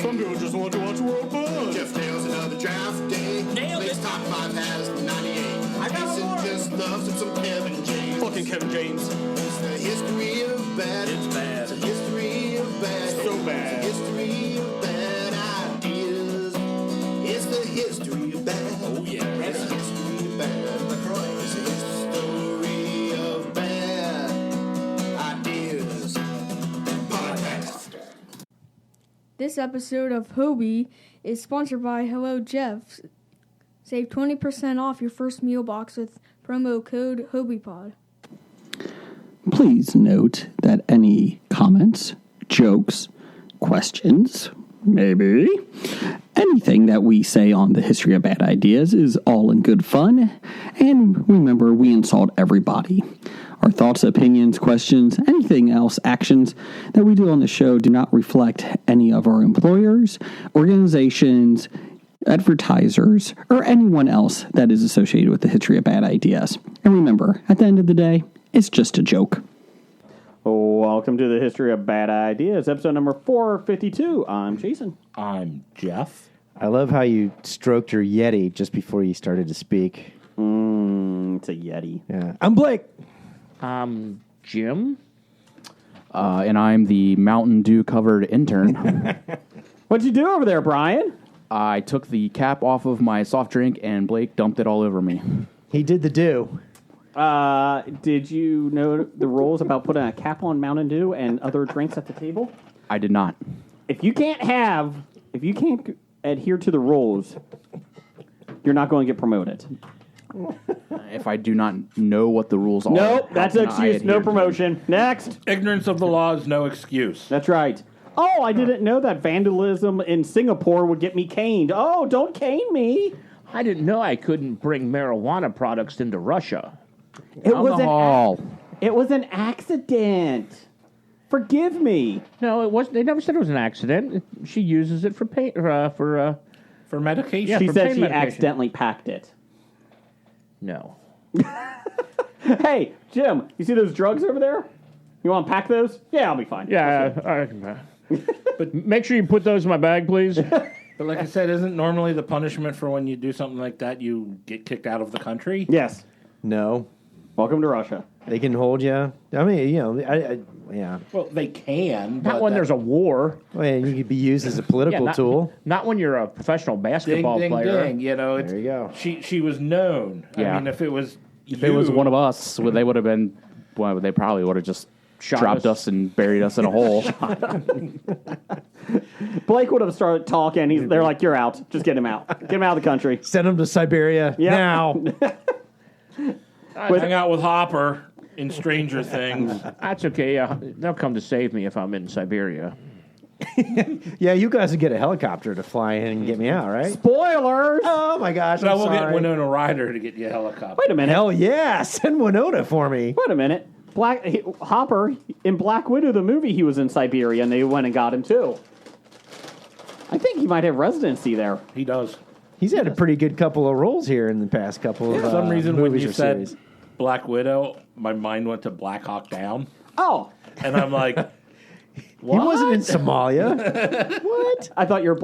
Some people just want to watch world fun. Jeff nails another draft day. Nailed Blake's it. top 5 has 98. I got Mason one more. just loves him some Kevin James. Fucking Kevin James. It's the history of bad. It's bad. It's a history of bad. So bad. It's a history of bad ideas. It's the history of bad. Oh, yeah. It's the history of bad. LaCroix. It's the history of bad ideas. Podcast. This episode of Hobie is sponsored by Hello Jeff. Save 20% off your first meal box with promo code HobiePod. Please note that any comments, jokes, questions, maybe anything that we say on the history of bad ideas is all in good fun. And remember, we insult everybody. Our thoughts, opinions, questions, anything else, actions that we do on the show do not reflect any of our employers, organizations, advertisers, or anyone else that is associated with the history of bad ideas. And remember, at the end of the day, it's just a joke. Welcome to the History of Bad Ideas, episode number 452. I'm Jason. I'm Jeff. I love how you stroked your Yeti just before you started to speak. It's a Yeti. Yeah, I'm Blake. I'm Jim. And I'm the Mountain Dew covered intern. What'd you do over there, Brian? I took the cap off of my soft drink and Blake dumped it all over me. He did the do. Did you know the rules about putting a cap on Mountain Dew and other drinks at the table? I did not. If you can't adhere to the rules, you're not going to get promoted. If I do not know what the rules are. Nope, how that's an can I excuse. adhere No to them? promotion. Next. Ignorance of the law is no excuse. That's right. Oh, I didn't know that vandalism in Singapore would get me caned. Oh, don't cane me. I didn't know I couldn't bring marijuana products into Russia. It was Alcohol. it was an accident. Forgive me. No, it wasn't. They never said it was an accident. She uses it for pain, For medication. Yeah. She for said pain she medication. accidentally packed it. No. Hey, Jim, you see those drugs over there? You want to pack those? Yeah, I'll be fine. Yeah, but make sure you put those in my bag, please. But like I said, isn't normally the punishment for when you do something like that, you get kicked out of the country? Yes. No, Welcome to Russia. they can hold you. I mean, you know, yeah. Well, they can. Not when there's a war. Well, and you could be used as a political not, tool. Not when you're a professional ding, basketball ding, player. ding. You know, it's, There you go. She was known. Yeah. I mean, if it was one of us, they would have been. Well, they probably would have just dropped us and buried us in a hole. Blake would have started talking. They're like, "You're out. Just get him out. Get him out of the country." Send them to Siberia now. hang out with Hopper in Stranger Things. That's okay. They'll come to save me if I'm in Siberia. Yeah, you guys would get a helicopter to fly in and get me out, right? Spoilers. Oh my gosh! So I'm we'll get sorry. Winona Ryder to get you a helicopter. Wait a minute. Hell yeah! Send Winona for me. Wait a minute. Hopper in Black Widow, the movie, he was in Siberia, and they went and got him too. I think he might have residency there. He does. He's had a pretty good couple of roles here in the past couple of For some reason, when movies you or said series. Black Widow, my mind went to Black Hawk Down. Oh, And I'm like, what? He wasn't in Somalia. What? I thought your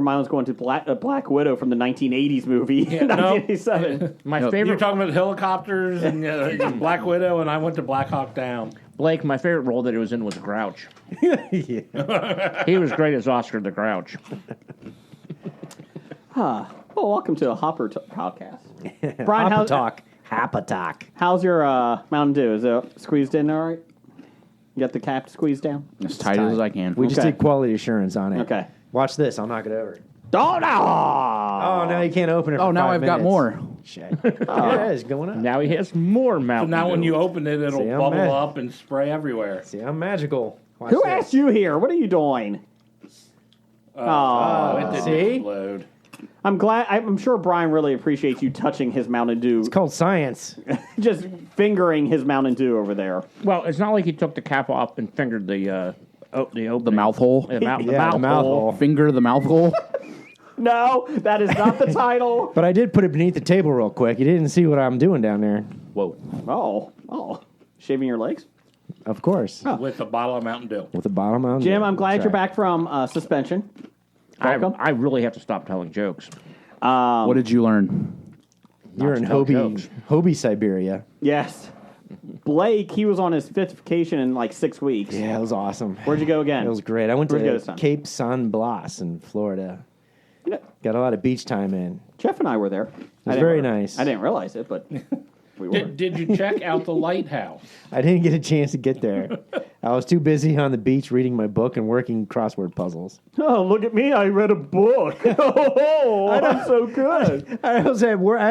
mind was going to Black Widow from the 1980s movie, Yeah, no. 1987. My You were favorite, talking about helicopters and Black Widow, and I went to Black Hawk Down. Blake, my favorite role that he was in was Grouch. Yeah. He was great as Oscar the Grouch. Well, welcome to the Hopper podcast. Brian, Happa talk. how's your Mountain Dew? Is it squeezed in all right? You got the cap squeezed down? As tight as I can. We just Okay. did quality assurance on it. Okay. Watch this. I'll knock it over. Oh, no! Oh, now you can't open it for Oh, now 5 I've got minutes. more. Shit. Yeah, it's going up. Now he has more So Mountain now when Dew. you open it, it'll See, I'm bubble mad. up and spray everywhere. See, I'm magical. Watch Who this. asked you here? What are you doing? Oh, it didn't see? explode. I'm glad. I'm sure Brian really appreciates you touching his Mountain Dew. It's called science. Just fingering his Mountain Dew over there. Well, it's not like he took the cap off and fingered the The mouth hole. The mouth hole. Finger the mouth hole. No, that is not the title. But I did put it beneath the table real quick. You didn't see what I'm doing down there. Whoa. Oh. Shaving your legs? Of course. With a bottle of Mountain Dew. With the bottom on. Jim, I'm glad you're back from suspension. Welcome. I really have to stop telling jokes. What did you learn? You're in tell jokes. Hobie, Siberia. Yes. Blake, he was on his 5th vacation in like 6 weeks. Yeah, it was awesome. Where'd you go again? It was great. I went Where'd you go to this time? Cape San Blas in Florida. You know, Got a lot of beach time in. Jeff and I were there. It was very nice. I didn't realize it, but we were. Did you check out the lighthouse? I didn't get a chance to get there. I was too busy on the beach reading my book and working crossword puzzles. Oh, look at me. I read a book. Oh, I'm so good. I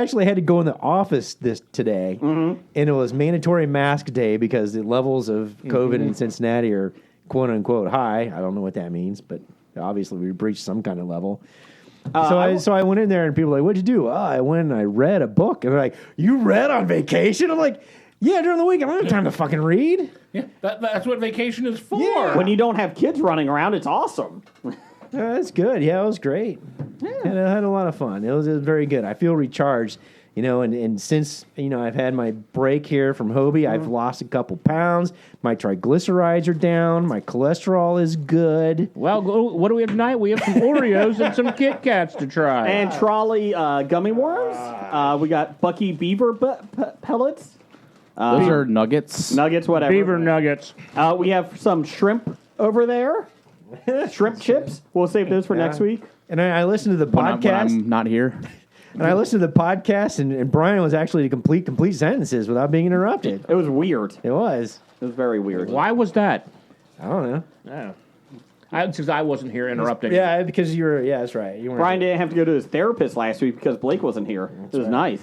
actually had to go in the office today, and it was mandatory mask day because the levels of COVID in Cincinnati are quote unquote high. I don't know what that means, but obviously we breached some kind of level. So I went in there and people were like, "What'd you do?" "Oh, I went and I read a book." And they're like, "You read on vacation?" I'm like, "Yeah, during the week. I don't have time to fucking read." Yeah, that's what vacation is for. Yeah. When you don't have kids running around, it's awesome. That's good. Yeah, it was great. Yeah. Had a lot of fun. It was very good. I feel recharged, and since, I've had my break here from Hobie, I've lost a couple pounds. My triglycerides are down. My cholesterol is good. Well, what do we have tonight? We have some Oreos and some Kit Kats to try. And trolley gummy worms. We got Bucky Beaver pellets. Those are nuggets. Nuggets, whatever. Beaver nuggets. We have some shrimp over there. Shrimp chips. We'll save those for next week. And I listened to the When podcast. I'm not here. And I listened to the podcast, and Brian was actually to complete sentences without being interrupted. It was weird. It was. It was very weird. Why was that? I don't know. Because I wasn't here interrupting. Yeah, because you were. Yeah, that's right. You weren't. Brian didn't have to go to his therapist last week because Blake wasn't here. It was nice.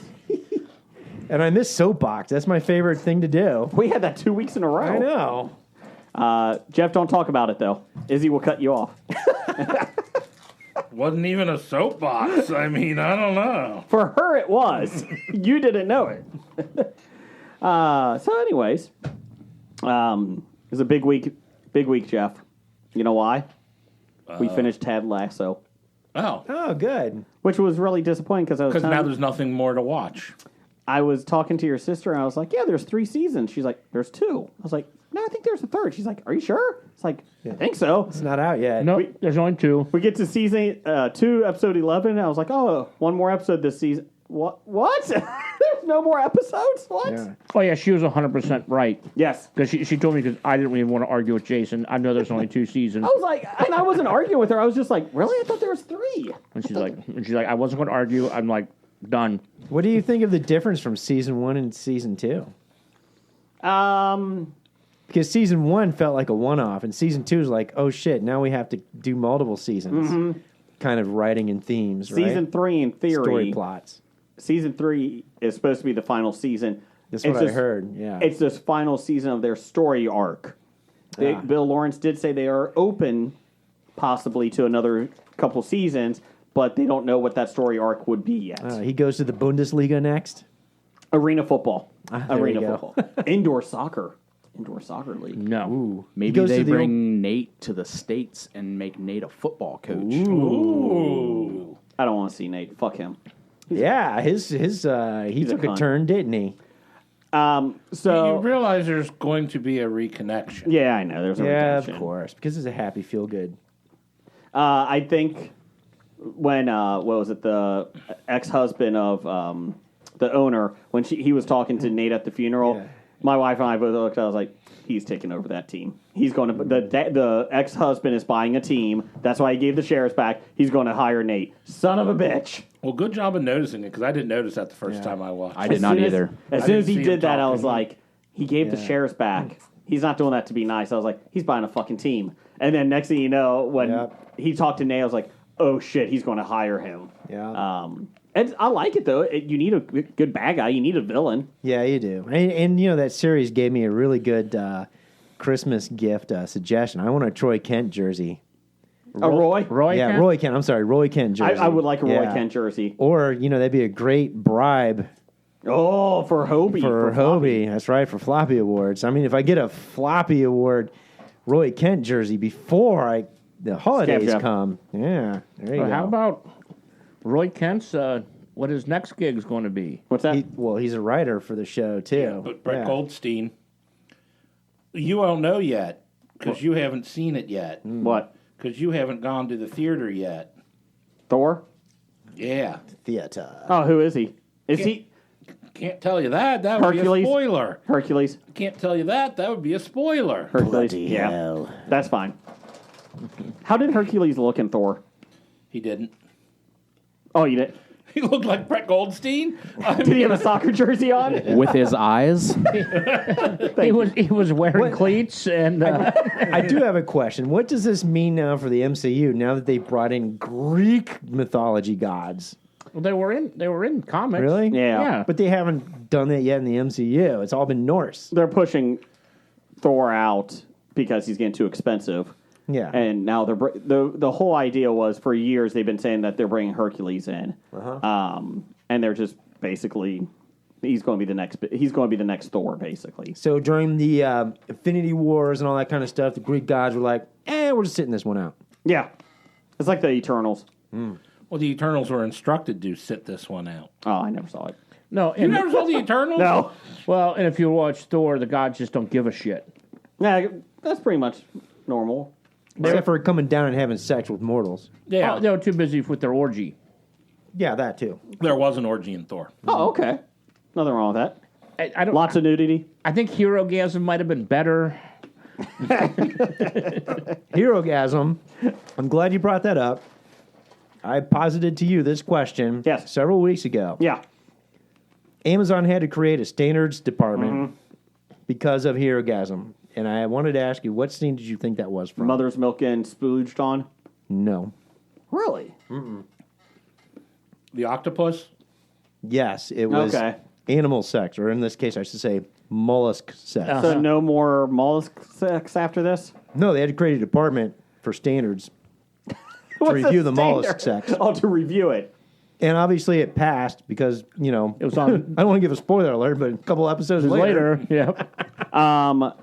And I miss soapbox. That's my favorite thing to do. We had that 2 weeks in a row. I know. Jeff, don't talk about it, though. Izzy will cut you off. Wasn't even a soapbox. I mean, I don't know. For her, it was. You didn't know it. So, anyways, it's a big week, Jeff. You know why? We finished Ted Lasso, Oh, good. which was really disappointing because because now there's nothing more to watch. I was talking to your sister and I was like, "Yeah, there's 3 seasons." She's like, "There's 2." I was like, "No, I think there's a 3rd." She's like, "Are you sure?" It's like, "I think so." It's not out yet. No, there's only 2. We get to season 2, episode 11. And I was like, "Oh, one more episode this season." What? There's no more episodes? What? Yeah. Oh, yeah, she was 100% right. Yes. Because she told me, because I didn't even want to argue with Jason. I know there's only 2 seasons. I was like, and I wasn't arguing with her. I was just like, really? I thought there was 3. And she's like, I wasn't going to argue. I'm like, done. What do you think of the difference from season 1 and season 2? Because season 1 felt like a one-off, and season 2 is like, oh shit, now we have to do multiple seasons. Kind of writing and themes, right? Season 3, in theory, Story plots. Season 3 is supposed to be the final season. That's what I heard, yeah. It's this final season of their story arc. Bill Lawrence did say they are open, possibly, to another couple seasons, but they don't know what that story arc would be yet. He goes to the Bundesliga next? Arena football. There you go. Football. Indoor soccer league. No. Ooh. Maybe He goes they to the bring Nate to the States and make Nate a football coach. I don't want to see Nate. Fuck him. Yeah, he took a cunt. turn, didn't he? So You realize there's going to be a reconnection. yeah, I know. There's a Yeah, redemption. of course, because it's a happy feel-good. I think when what was it, the ex-husband of the owner, when he was talking to Nate at the funeral, my wife and I both looked. I was like, he's taking over that team. He's going to the ex-husband is buying a team. That's why he gave the shares back. He's going to hire Nate. Son of a bitch. Well, good job of noticing it, because I didn't notice that the first time I watched. I did not either. As I soon didn't as he see him did that, I talking. was like, he gave the shares back. He's not doing that to be nice. I was like, he's buying a fucking team. And then next thing you know, when he talked to Nate, I was like, oh shit, he's going to hire him. Yeah. And I like it though. You need a good bad guy. You need a villain. Yeah, you do. And that series gave me a really good Christmas gift suggestion. I want a Troy Kent jersey. A Roy? Yeah, Kent? Roy Kent. I'm sorry, Roy Kent jersey. I would like a Roy Yeah. Kent jersey. Or, that'd be a great bribe Oh, for Hobie. for Hobie. That's right, for Floppy Awards. I mean, if I get a Floppy Award Roy Kent jersey before the holidays Scab come, yeah, there you go. How about Roy Kent's, what his next gig is going to be? What's that? He's a writer for the show, too. But Brett Goldstein, you won't know yet, because you haven't seen it yet. What? because you haven't gone to the theater yet. Thor? Yeah. Theater. Oh, who is he? Is he Can't tell you that. That would Hercules? be a spoiler. Hercules? Can't tell you that. That would be a spoiler. Hercules. Yeah. That's fine. How did Hercules look in Thor? He didn't. Oh, you did? He looked like Brett Goldstein. Did he have a soccer jersey on? With his eyes. He was wearing cleats and I do have a question. What does this mean now for the MCU? Now that they brought in Greek mythology gods, they were in comics. really? Yeah. But they haven't done that yet in the MCU. It's all been Norse. They're pushing Thor out because he's getting too expensive. Yeah. And now the whole idea was for years they've been saying that they're bringing Hercules in, and they're just basically he's going to be the next Thor basically. So during the Infinity Wars and all that kind of stuff, the Greek gods were like, we're just sitting this one out. Yeah, it's like the Eternals. Well, the Eternals were instructed to sit this one out. Oh, I never saw it. No, You and, never saw the Eternals? No, well, and if you watch Thor, the gods just don't give a shit. yeah, that's pretty much normal. Except for coming down and having sex with mortals. Yeah. Oh, they were too busy with their orgy. Yeah, that too. There was an orgy in Thor. Oh, okay, nothing wrong with that. I don't. Lots of nudity. I think Herogasm might have been better. Herogasm. I'm glad you brought that up. I posited to you this question several weeks ago. Yeah, Amazon had to create a standards department because of Herogasm. And I wanted to ask you, what scene did you think that was from? mother's milk and splooged on. No. Really? The octopus? Yes, it was animal sex, or in this case, I should say mollusk sex. So no more mollusk sex after this? No, they had to create a department for standards to What's review the the mollusk standard? sex. Oh, to review it. And obviously it passed because, It was on I don't want to give a spoiler alert, but a couple episodes later. later.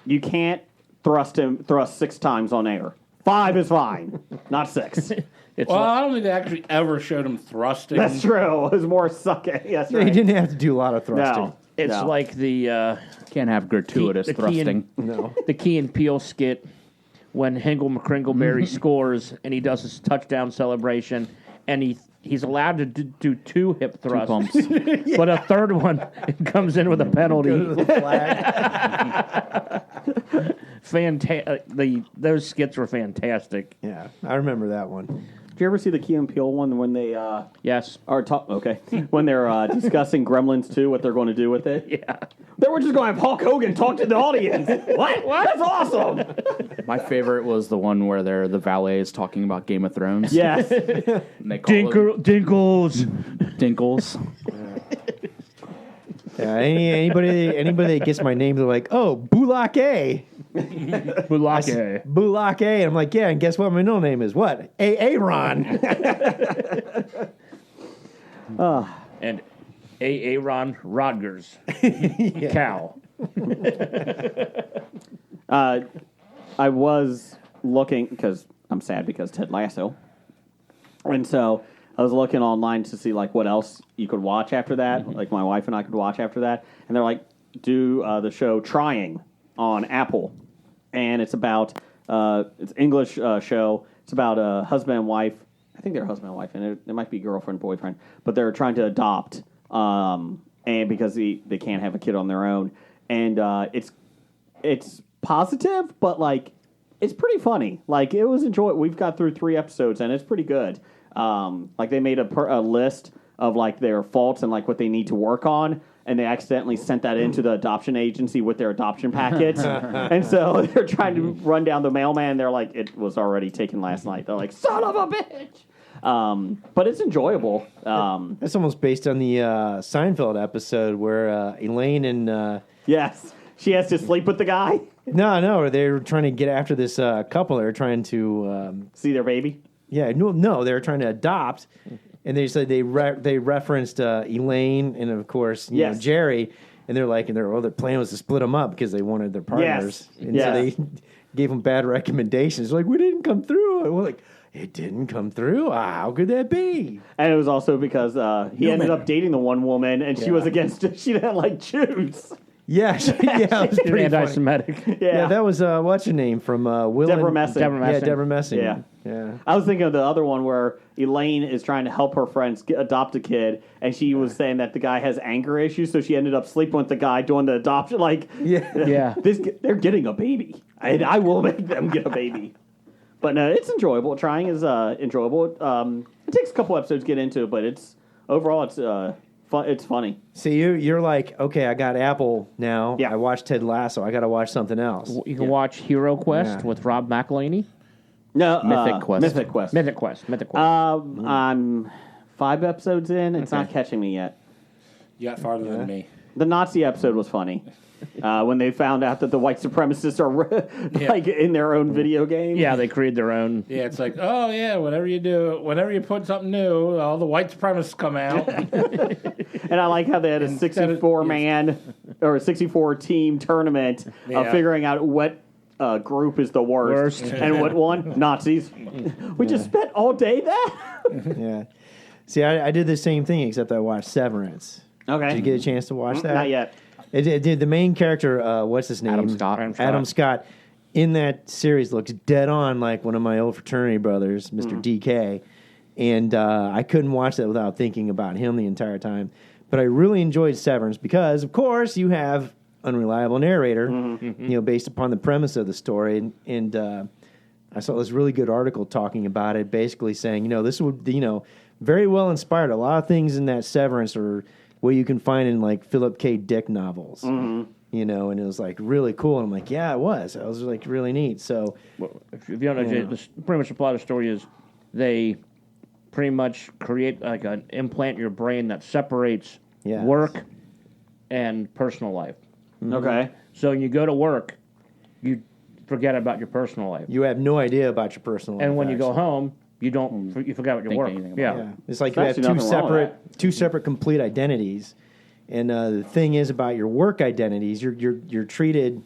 You can't thrust 6 times on air. 5 is fine, not 6. It's Well, like, I don't think they actually ever showed him thrusting. That's true. It was more sucking. Yes, Yeah, right. he didn't have to do a lot of thrusting. No. it's No. like the Can't have gratuitous the Key thrusting. No. the Key and Peele skit when Hingle McCringleberry scores and he does his touchdown celebration and he's allowed to do 2 hip thrusts, pumps. but a third one comes in with a penalty. Those skits were fantastic. Yeah, I remember that one. Did you ever see the Key and Peele one when they Yes. are when they're discussing Gremlins 2, what they're going to do with it? Yeah. They were just going to have Hulk Hogan talk to the audience. What? That's awesome. My favorite was the one where the valets talking about Game of Thrones. Yes. And they call Dinkles. it Dinkles. Yeah, anybody that gets my name, they're like, oh, Bulak A. Bulake. Bulak A. And I'm like, yeah, and guess what my middle name is? What? Aaron. And Aaron Rodgers. Cow. I was looking, because I'm sad because Ted Lasso. And so I was looking online to see like what else you could watch after that. Like my wife and I could watch after that. And they're like, do the show Trying on Apple. And it's about, it's English show. It's about a husband and wife. I think they're husband and wife, and it might be girlfriend, boyfriend. But they're trying to adopt, and because they can't have a kid on their own. And it's positive, but like it's pretty funny. Like it was enjoyable. We've got through 3 episodes, and it's pretty good. Like they made a list of like their faults and like what they need to work on, and they accidentally sent that into the adoption agency with their adoption packets. And so they're trying to run down the mailman. They're like, it was already taken last night. They're like, son of a bitch. But it's enjoyable. That's almost based on the Seinfeld episode where Elaine and... Yes. She has to sleep with the guy. No, they're trying to get after this couple. They're trying to... see their baby? Yeah, no, they were trying to adopt, and they said they referenced Elaine and of course you know, Jerry, and they're like, their plan was to split them up because they wanted their partners, and so they gave them bad recommendations. Like, we didn't come through. And we're like, it didn't come through. How could that be? And it was also because he ended up dating the one woman, and she was against it. She didn't like Jews. Yeah, yeah, it was pretty funny. Anti-Semitic. Yeah, that was what's her name from Will Deborah and- Messing. Deborah Yeah, Messing. Deborah Messing. Yeah. Yeah. I was thinking of the other one where Elaine is trying to help her friends adopt a kid, and she was saying that the guy has anger issues, so she ended up sleeping with the guy doing the adoption. Like, Yeah. they're getting a baby, and I will make them get a baby. But no, it's enjoyable. Trying is enjoyable. It takes a couple episodes to get into it, but it's overall it's fun. It's funny. See, you're like, okay, I got Apple now. Yeah. I watched Ted Lasso. I got to watch something else. You can watch Hero Quest Yeah. with Rob McElhaney. No, Mythic Quest. Mythic Quest. Mythic Quest. I'm 5 episodes in. It's not catching me yet. You got farther than me. The Nazi episode was funny. When they found out that the white supremacists are like in their own video game. Yeah, they created their own. Yeah, it's like, oh yeah, whenever you put something new, all the white supremacists come out. And I like how they had a 64-man or a 64-team tournament of figuring out what group is the worst. And what one? Nazis. We just spent all day there. Yeah. See, I did the same thing, except I watched Severance. Okay. Did you get a chance to watch that? Not yet. It did. The main character, what's his name? Adam Scott. Adam Scott. In that series, looks dead on like one of my old fraternity brothers, Mr. DK. And I couldn't watch that without thinking about him the entire time. But I really enjoyed Severance because, of course, you have unreliable narrator, based upon the premise of the story. And I saw this really good article talking about it, basically saying, this would, very well inspired. A lot of things in that Severance are what you can find in like Philip K. Dick novels, and it was like really cool. And I'm like, yeah, it was. It was like really neat. So, If you don't know, pretty much the plot of the story is they pretty much create like an implant in your brain that separates work and personal life. Okay. So when you go to work, you forget about your personal life, you have no idea about your personal life. and when you go actually. home, you don't. You forget about your Think work. anything about Yeah. It's like There's you have actually nothing wrong with two separate complete identities. And the thing is about your work identities, you're treated,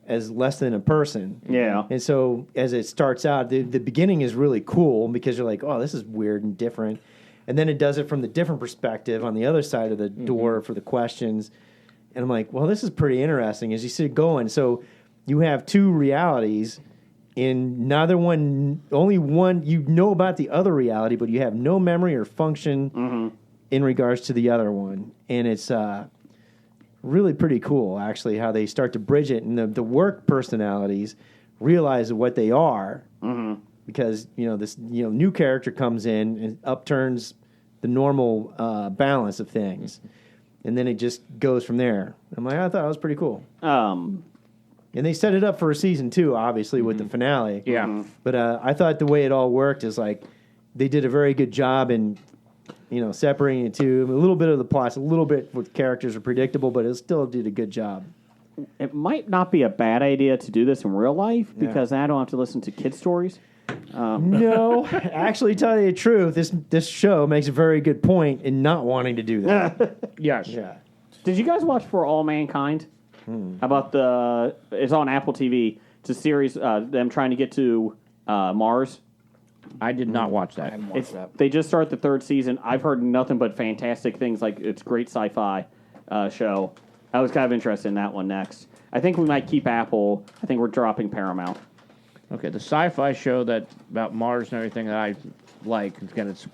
as less than a person. Yeah. And so as it starts out, the beginning is really cool because you're like, oh, this is weird and different. And then it does it from the different perspective on the other side of the door for the questions. And I'm like, well, this is pretty interesting as you see it going. So you have two realities. In neither one, only one, about the other reality, but you have no memory or function in regards to the other one. And it's really pretty cool, actually, how they start to bridge it. And the work personalities realize what they are because, this new character comes in and upturns the normal balance of things. And then it just goes from there. I'm like, I thought it was pretty cool. And they set it up for a season 2, obviously, with the finale. Yeah. But I thought the way it all worked is like they did a very good job in, separating it to a little bit of the plots, a little bit with characters are predictable, but it still did a good job. It might not be a bad idea to do this in real life because I don't have to listen to kid stories. No, actually, tell you the truth, this show makes a very good point in not wanting to do that. Yes. Yeah. Did you guys watch For All Mankind? About it's on Apple TV. It's a series, them trying to get to Mars. I did not watch that. They just started the 3rd season. I've heard nothing but fantastic things. Like it's a great sci-fi show. I was kind of interested in that one next. I think we might keep Apple. I think we're dropping Paramount. Okay, the sci-fi show that about Mars and everything that I like. Again, it's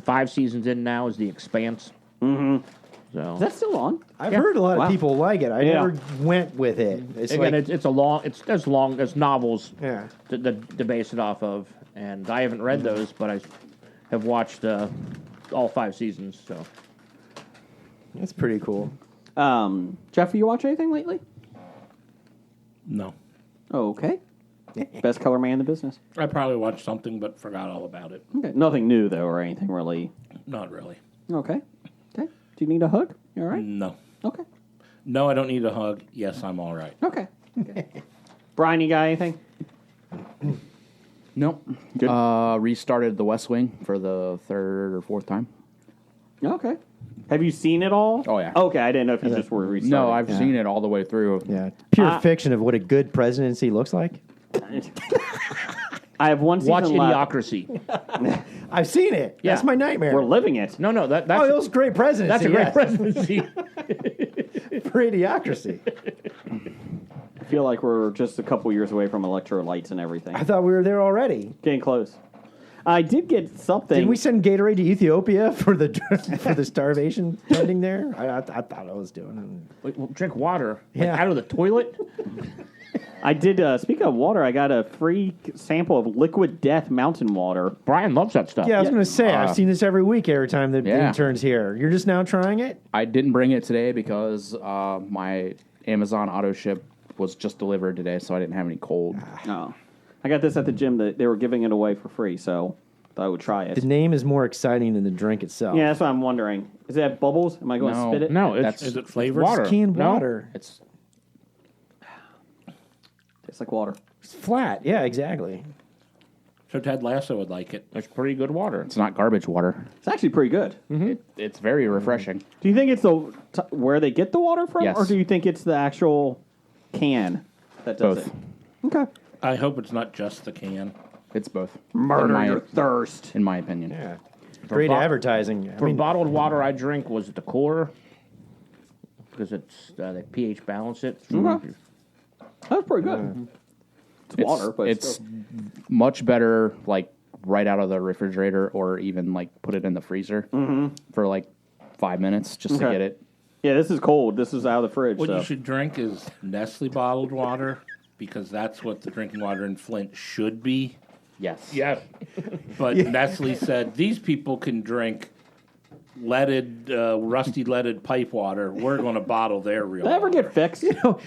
5 seasons in now. Is The Expanse. Mm-hmm. So Is that still on? I've heard a lot of people like it. I Yeah. never went with it. It's again, like, it's a long. It's as long as novels yeah. to base it off of, and I haven't read those, but I have watched all 5 seasons. So That's pretty cool. Jeff, you watch anything lately? No. Okay. Best color man in the business. I probably watched something, but forgot all about it. Okay. Nothing new though, or anything really. Not really. Okay. Okay. Do you need a hug? You all right? No. Okay. No, I don't need a hug. Yes, I'm all right. Okay. Brian, you got anything? Nope. Good. Restarted The West Wing for the 3rd or 4th time. Okay. Have you seen it all? Oh, yeah. Okay, I didn't know if you just were restarting. No, I've seen it all the way through. Yeah. Pure fiction of what a good presidency looks like. I have one season watch left. Idiocracy. I've seen it. Yeah. That's my nightmare. We're living it. No, that's it was a great presidency. that's a great yes. presidency. for idiocracy. I feel like we're just a couple years away from electrolytes and everything. I thought we were there already. Getting close. I did get something. Didn't we send Gatorade to Ethiopia for the starvation ending there? I thought I was doing it. Wait, well, drink water. Yeah. Like out of the toilet? I did, speaking of water, I got a free sample of Liquid Death mountain water. Brian loves that stuff. Yeah, I was going to say, I've seen this every week, every time the Yeah. intern's here. You're just now trying it? I didn't bring it today because my Amazon auto ship was just delivered today, so I didn't have any cold. No. I got this at the gym. They were giving it away for free, so thought I would try it. The name is more exciting than the drink itself. Yeah, that's what I'm wondering. Is it bubbles? Am I going to spit it? No, Is it flavored? water. It's canned No? water. It's Tastes like water. It's flat. Yeah, exactly. So Ted Lasso would like it. It's pretty good water. it's not garbage water. It's actually pretty good. It's very refreshing. Do you think it's where they get the water from, Yes. or do you think it's the actual can that does Both. it? Okay. I hope it's not just the can. It's both. Murder your thirst. In my opinion. Yeah. Great advertising. I For mean, bottled water, I drink was the core because it's they pH balance it. Okay. That's pretty good. It's water, but it's still. much better, like right out of the refrigerator, or even like put it in the freezer for like 5 minutes just to Okay. get it. Yeah, this is cold. This is out of the fridge. What so. you should drink is Nestle bottled water because that's what the drinking water in Flint should be. Yes. Yeah. But Nestle said these people can drink leaded, rusty leaded pipe water. We're going to bottle their real. Did that ever water. get fixed? No.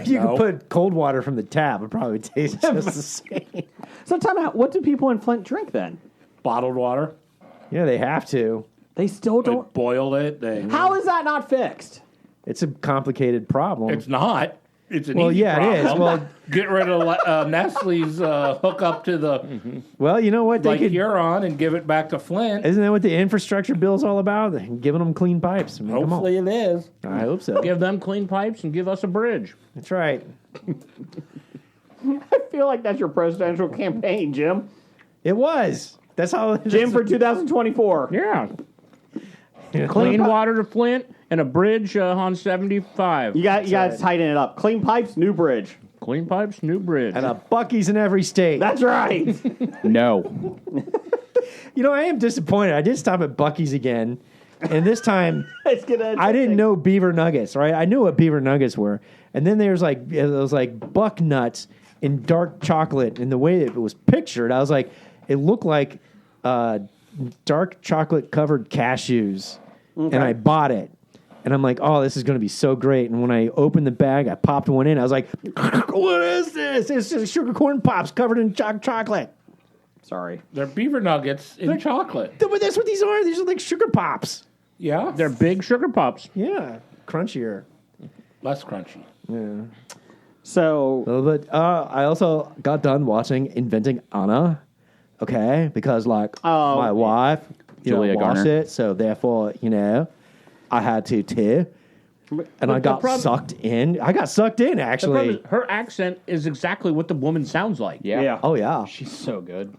you No. could put cold water from the tap. It probably tastes just the same. So time out. What do people in Flint drink then? bottled water? Yeah, they have to. They still They don't. boil it. They, How is that not fixed? It's a complicated problem. It's not. It's an Well, easy yeah, it is. problem. Well- Get rid of Nestle's hook up to the well, you know what? They like could. you're on and give it back to Flint. Isn't that what the infrastructure bill's all about? Giving them clean pipes. Make 'em all. Hopefully it is. I hope so. Give them clean pipes and give us a bridge. That's right. I feel like that's your presidential campaign, Jim. It was. That's how. Jim for 2024. Yeah. Clean water to Flint and a bridge on 75. You got to tighten it up. Clean pipes, new bridge. Clean pipes, new bridge. And a Buc-ee's in every state. That's right. No. You know, I am disappointed. I did stop at Buc-ee's again, and this time It's gonna. I didn't know beaver nuggets. Right? I knew what beaver nuggets were, and then there's like buck nuts in dark chocolate. And the way it was pictured, I was like, it looked like dark chocolate covered cashews, and I bought it. And I'm like, oh, this is going to be so great. And when I opened the bag, I popped one in. I was like, what is this? It's just sugar corn pops covered in chocolate. Sorry. They're beaver nuggets in chocolate. But that's what these are. These are like sugar pops. Yeah, They're big sugar pops. Yeah, crunchier. less crunchy. So But I also got done watching Inventing Anna. Okay, because like my wife, Julia watched Garner. it, so therefore I had to too, and I got problem- sucked in. I got sucked in The problem actually. is her accent is exactly what the woman sounds like. Yeah. Yeah. Oh yeah, She's so good.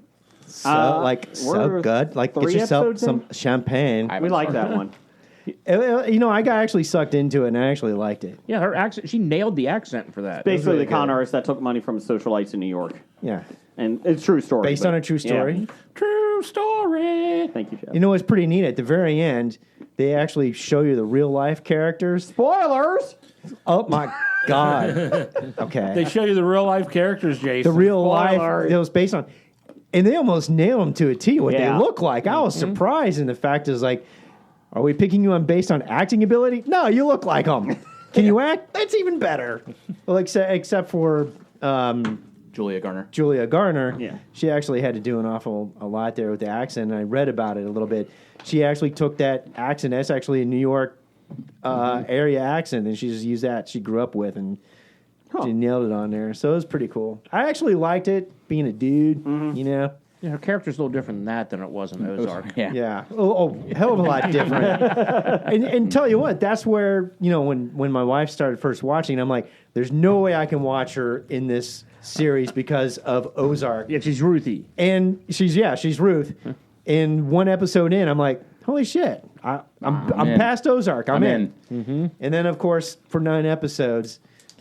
so we're good. Like get 3 yourself episodes some in? champagne. we like that one. I got actually sucked into it, and I actually liked it. Yeah, her accent. She nailed the accent for that. Basically, really the con good. artist that took money from socialites in New York, Yeah, and it's a true story. based but- on a true story. Yeah. True story. Thank you, Jeff. You know what's pretty neat? At the very end, they actually show you the real life characters. Spoilers. Oh my god! Okay, They show you the real life characters, Jason. the real life Spoilers. it was based on, and they almost nailed them to a T what Yeah. they look like. I was surprised, and the fact is like, are we picking you on based on acting ability? No, you look like them. Can you act? That's even better. Well, except for Julia Garner. Julia Garner. Yeah. She actually had to do a lot there with the accent, and I read about it a little bit. She actually took that accent. That's actually a New York area accent, and she just used that she grew up with, and she nailed it on there. So it was pretty cool. I actually liked it, being a dude, Yeah, her character's a little different than it was in Ozark. Yeah. Yeah. Oh, hell of a lot different. and tell you what, that's where, when my wife started first watching, I'm like, there's no way I can watch her in this series because of Ozark. Yeah, she's Ruthie. And she's Ruth. And one episode in, I'm like, holy shit, I'm in. past Ozark. I'm in. Mm-hmm. And then, of course, for 9 episodes,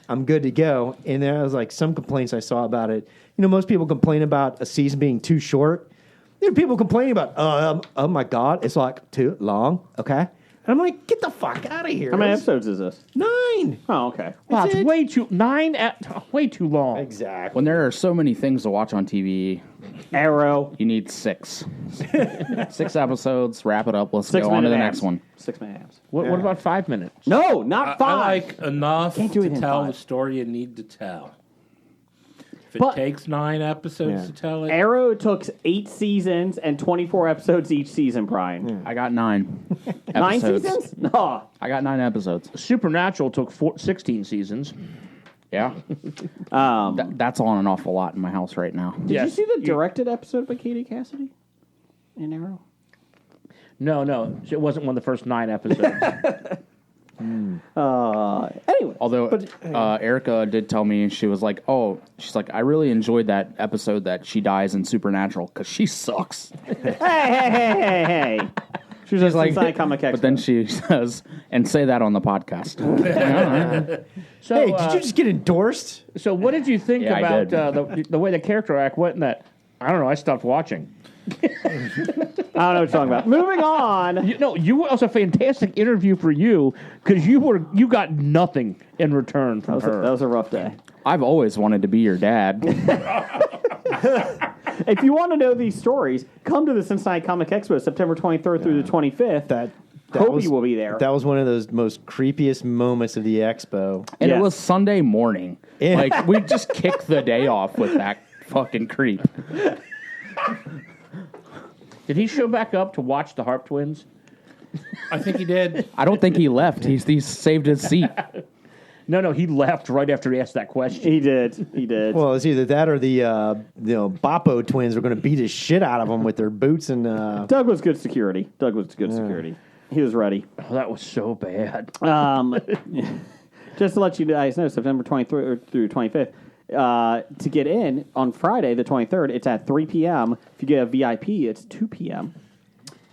I'm good to go. And there was like some complaints I saw about it. You know, most people complain about a season being too short. There are people complaining about, oh my God, it's like too long. Okay. And I'm like, get the fuck out of here. How many episodes is this? 9. Oh, okay. Wow, That's it's it. way too long. Exactly. When there are so many things to watch on TV, Arrow. you need 6. 6 episodes, wrap it up, let's 6 go on to the minute next abs. one. 6 minute abs. What about 5 minutes? No, not I 5. like enough Can't do it to in tell 5. the story you need to tell. If it But- takes 9 episodes Yeah. to tell it, Arrow took 8 seasons and 24 episodes each season, Brian. I got 9 9 episodes. seasons? No. I got 9 episodes. Supernatural took 16 seasons. Yeah. That's on an awful lot in my house right now. Did you see the directed episode by Katie Cassidy in Arrow? No, it wasn't one of the first 9 episodes. Anyway. Although Erica did tell me, she's like, I really enjoyed that episode that she dies in Supernatural because she sucks. Hey. She was like, inside Comic Expo. But then she says, and say that on the podcast. So, Hey, did you just get endorsed? So what did you think Yeah, I about the way the character act went in that? I don't know. I stopped watching. I don't know what you're talking about. Moving on. You was a fantastic interview for you because you got nothing in return from her. That was a rough day. I've always wanted to be your dad. If you want to know these stories, come to the Cincinnati Comic Expo, September 23rd through the 25th. That Kobe will be there. That was one of those most creepiest moments of the expo. And Yes. it was Sunday morning. Yeah. Like, we just kicked the day off with that fucking creep. Did he show back up to watch the Harp Twins? I think he did. I don't think he left. He saved his seat. No, he left right after he asked that question. He did. Well, it's either that or the Boppo twins were going to beat the shit out of them with their boots and. Doug was good security. He was ready. Oh, that was so bad. Just to let you guys know, September 23rd through 25th. To get in on Friday, the 23rd, it's at 3 p.m. If you get a VIP, it's 2 p.m.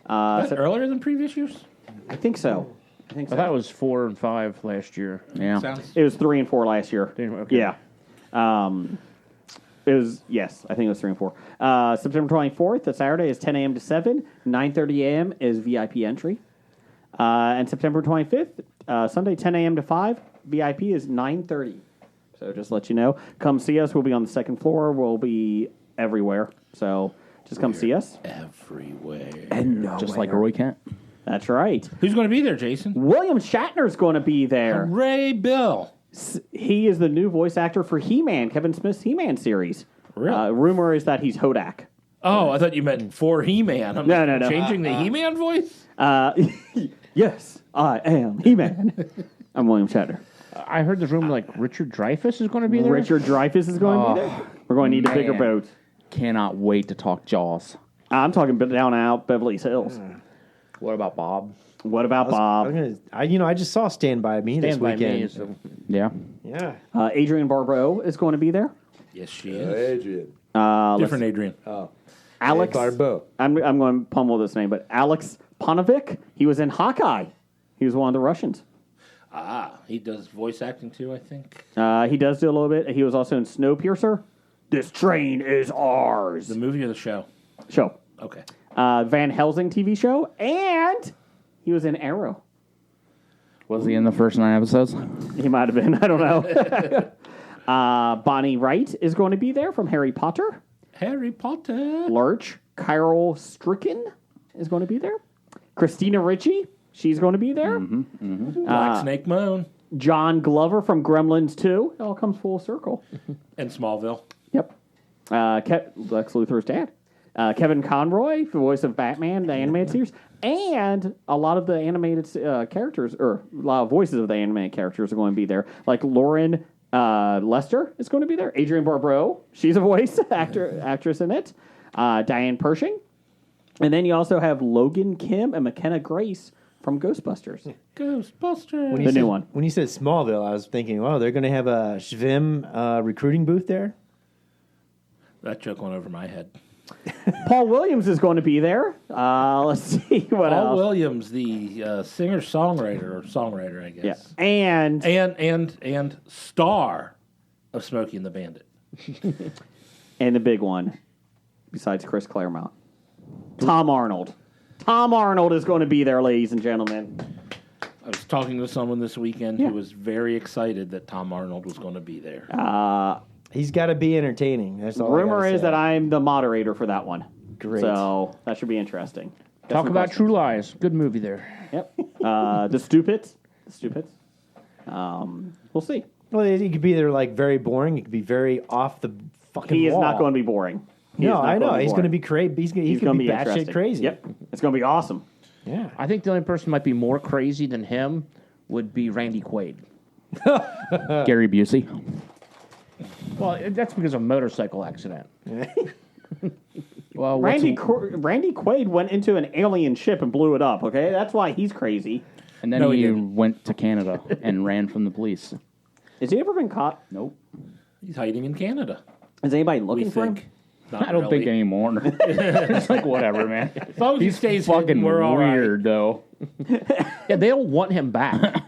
That's earlier than previous years? I think so. I thought it was 4 and 5 last year. Yeah. It was 3 and 4 last year. Okay. Yeah. It was, yes, I think it was 3 and 4. September 24th, the Saturday, is 10 a.m. to 7. 9:30 a.m. is VIP entry. And September 25th, Sunday, 10 a.m. to 5. VIP is 9:30. So just to let you know, come see us. We'll be on the second floor. We'll be everywhere. So just come see us. Everywhere. And nowhere. Just like Roy Kent. That's right. Who's going to be there, Jason? William Shatner's going to be there. Ray Bill. He is the new voice actor for He-Man, Kevin Smith's He-Man series. Really? Rumor is that he's Hodak. Oh, I thought you meant for He-Man. No. Changing the He-Man voice? Yes, I am He-Man. I'm William Shatner. I heard the rumor like Richard Dreyfuss is going to be there. Richard Dreyfuss is going to be there. We're going to need a bigger man. boat. Cannot wait to talk Jaws. I'm talking down and out Beverly Hills. What about Bob? What about Bob? I just saw Stand By Me this Stand by weekend. Me is the, Yeah. Yeah. Adrienne Barbeau is going to be there. Yes, she is. Adrian. Different Adrian. Alex Barbeau. I'm going to pummel this name, but Alex Panovic. He was in Hawkeye. He was one of the Russians. He does voice acting too, I think. He does do a little bit. He was also in Snowpiercer. This train is ours. The movie or the show? Show. Okay. Van Helsing TV show, and he was in Arrow. Was he in the first 9 episodes? He might have been. I don't know. Bonnie Wright is going to be there from Harry Potter. Harry Potter. Lurch. Kyril Stricken is going to be there. Christina Ricci, she's going to be there. Black Snake Moan. John Glover from Gremlins 2. It all comes full circle. And Smallville. Yep. Lex Luthor's dad. Kevin Conroy, the voice of Batman, the animated series. And a lot of the animated characters, or a lot of voices of the animated characters are going to be there. Like Lauren Lester is going to be there. Adrienne Barbeau, she's a voice actress in it. Diane Pershing. And then you also have Logan Kim and McKenna Grace from Ghostbusters. Ghostbusters. The new one. When you said Smallville, I was thinking, oh, they're going to have a Schvim recruiting booth there? That joke went over my head. Paul Williams is going to be there. Let's see what Paul else. Williams, the singer-songwriter, I guess. Yeah. And star of Smokey and the Bandit. And the big one, besides Chris Claremont, Tom Arnold. Tom Arnold is going to be there, ladies and gentlemen. I was talking to someone this weekend who was very excited that Tom Arnold was going to be there. He's got to be entertaining. That's all. Rumor is that I'm the moderator for that one. Great. So that should be interesting. Talk about True Lies. Good movie there. Yep. The Stupids. We'll see. Well, he could be either like very boring. He could be very off the fucking He is wall. not going to be boring. No, I know. He's going to be crazy. He's going to be batshit interesting. crazy. Yep. It's going to be awesome. Yeah. I think the only person who might be more crazy than him would be Randy Quaid. Gary Busey. Well, that's because of a motorcycle accident. Well, Randy Quaid went into an alien ship and blew it up, okay? That's why he's crazy. and then he went to Canada and ran from the police. Has he ever been caught? Nope. He's hiding in Canada. Is anybody looking We for him? think. Not I don't really. think anymore. It's like whatever, man. As long as he stays Fucking hidden, we're all right. weird, though. Yeah, they don't want him back.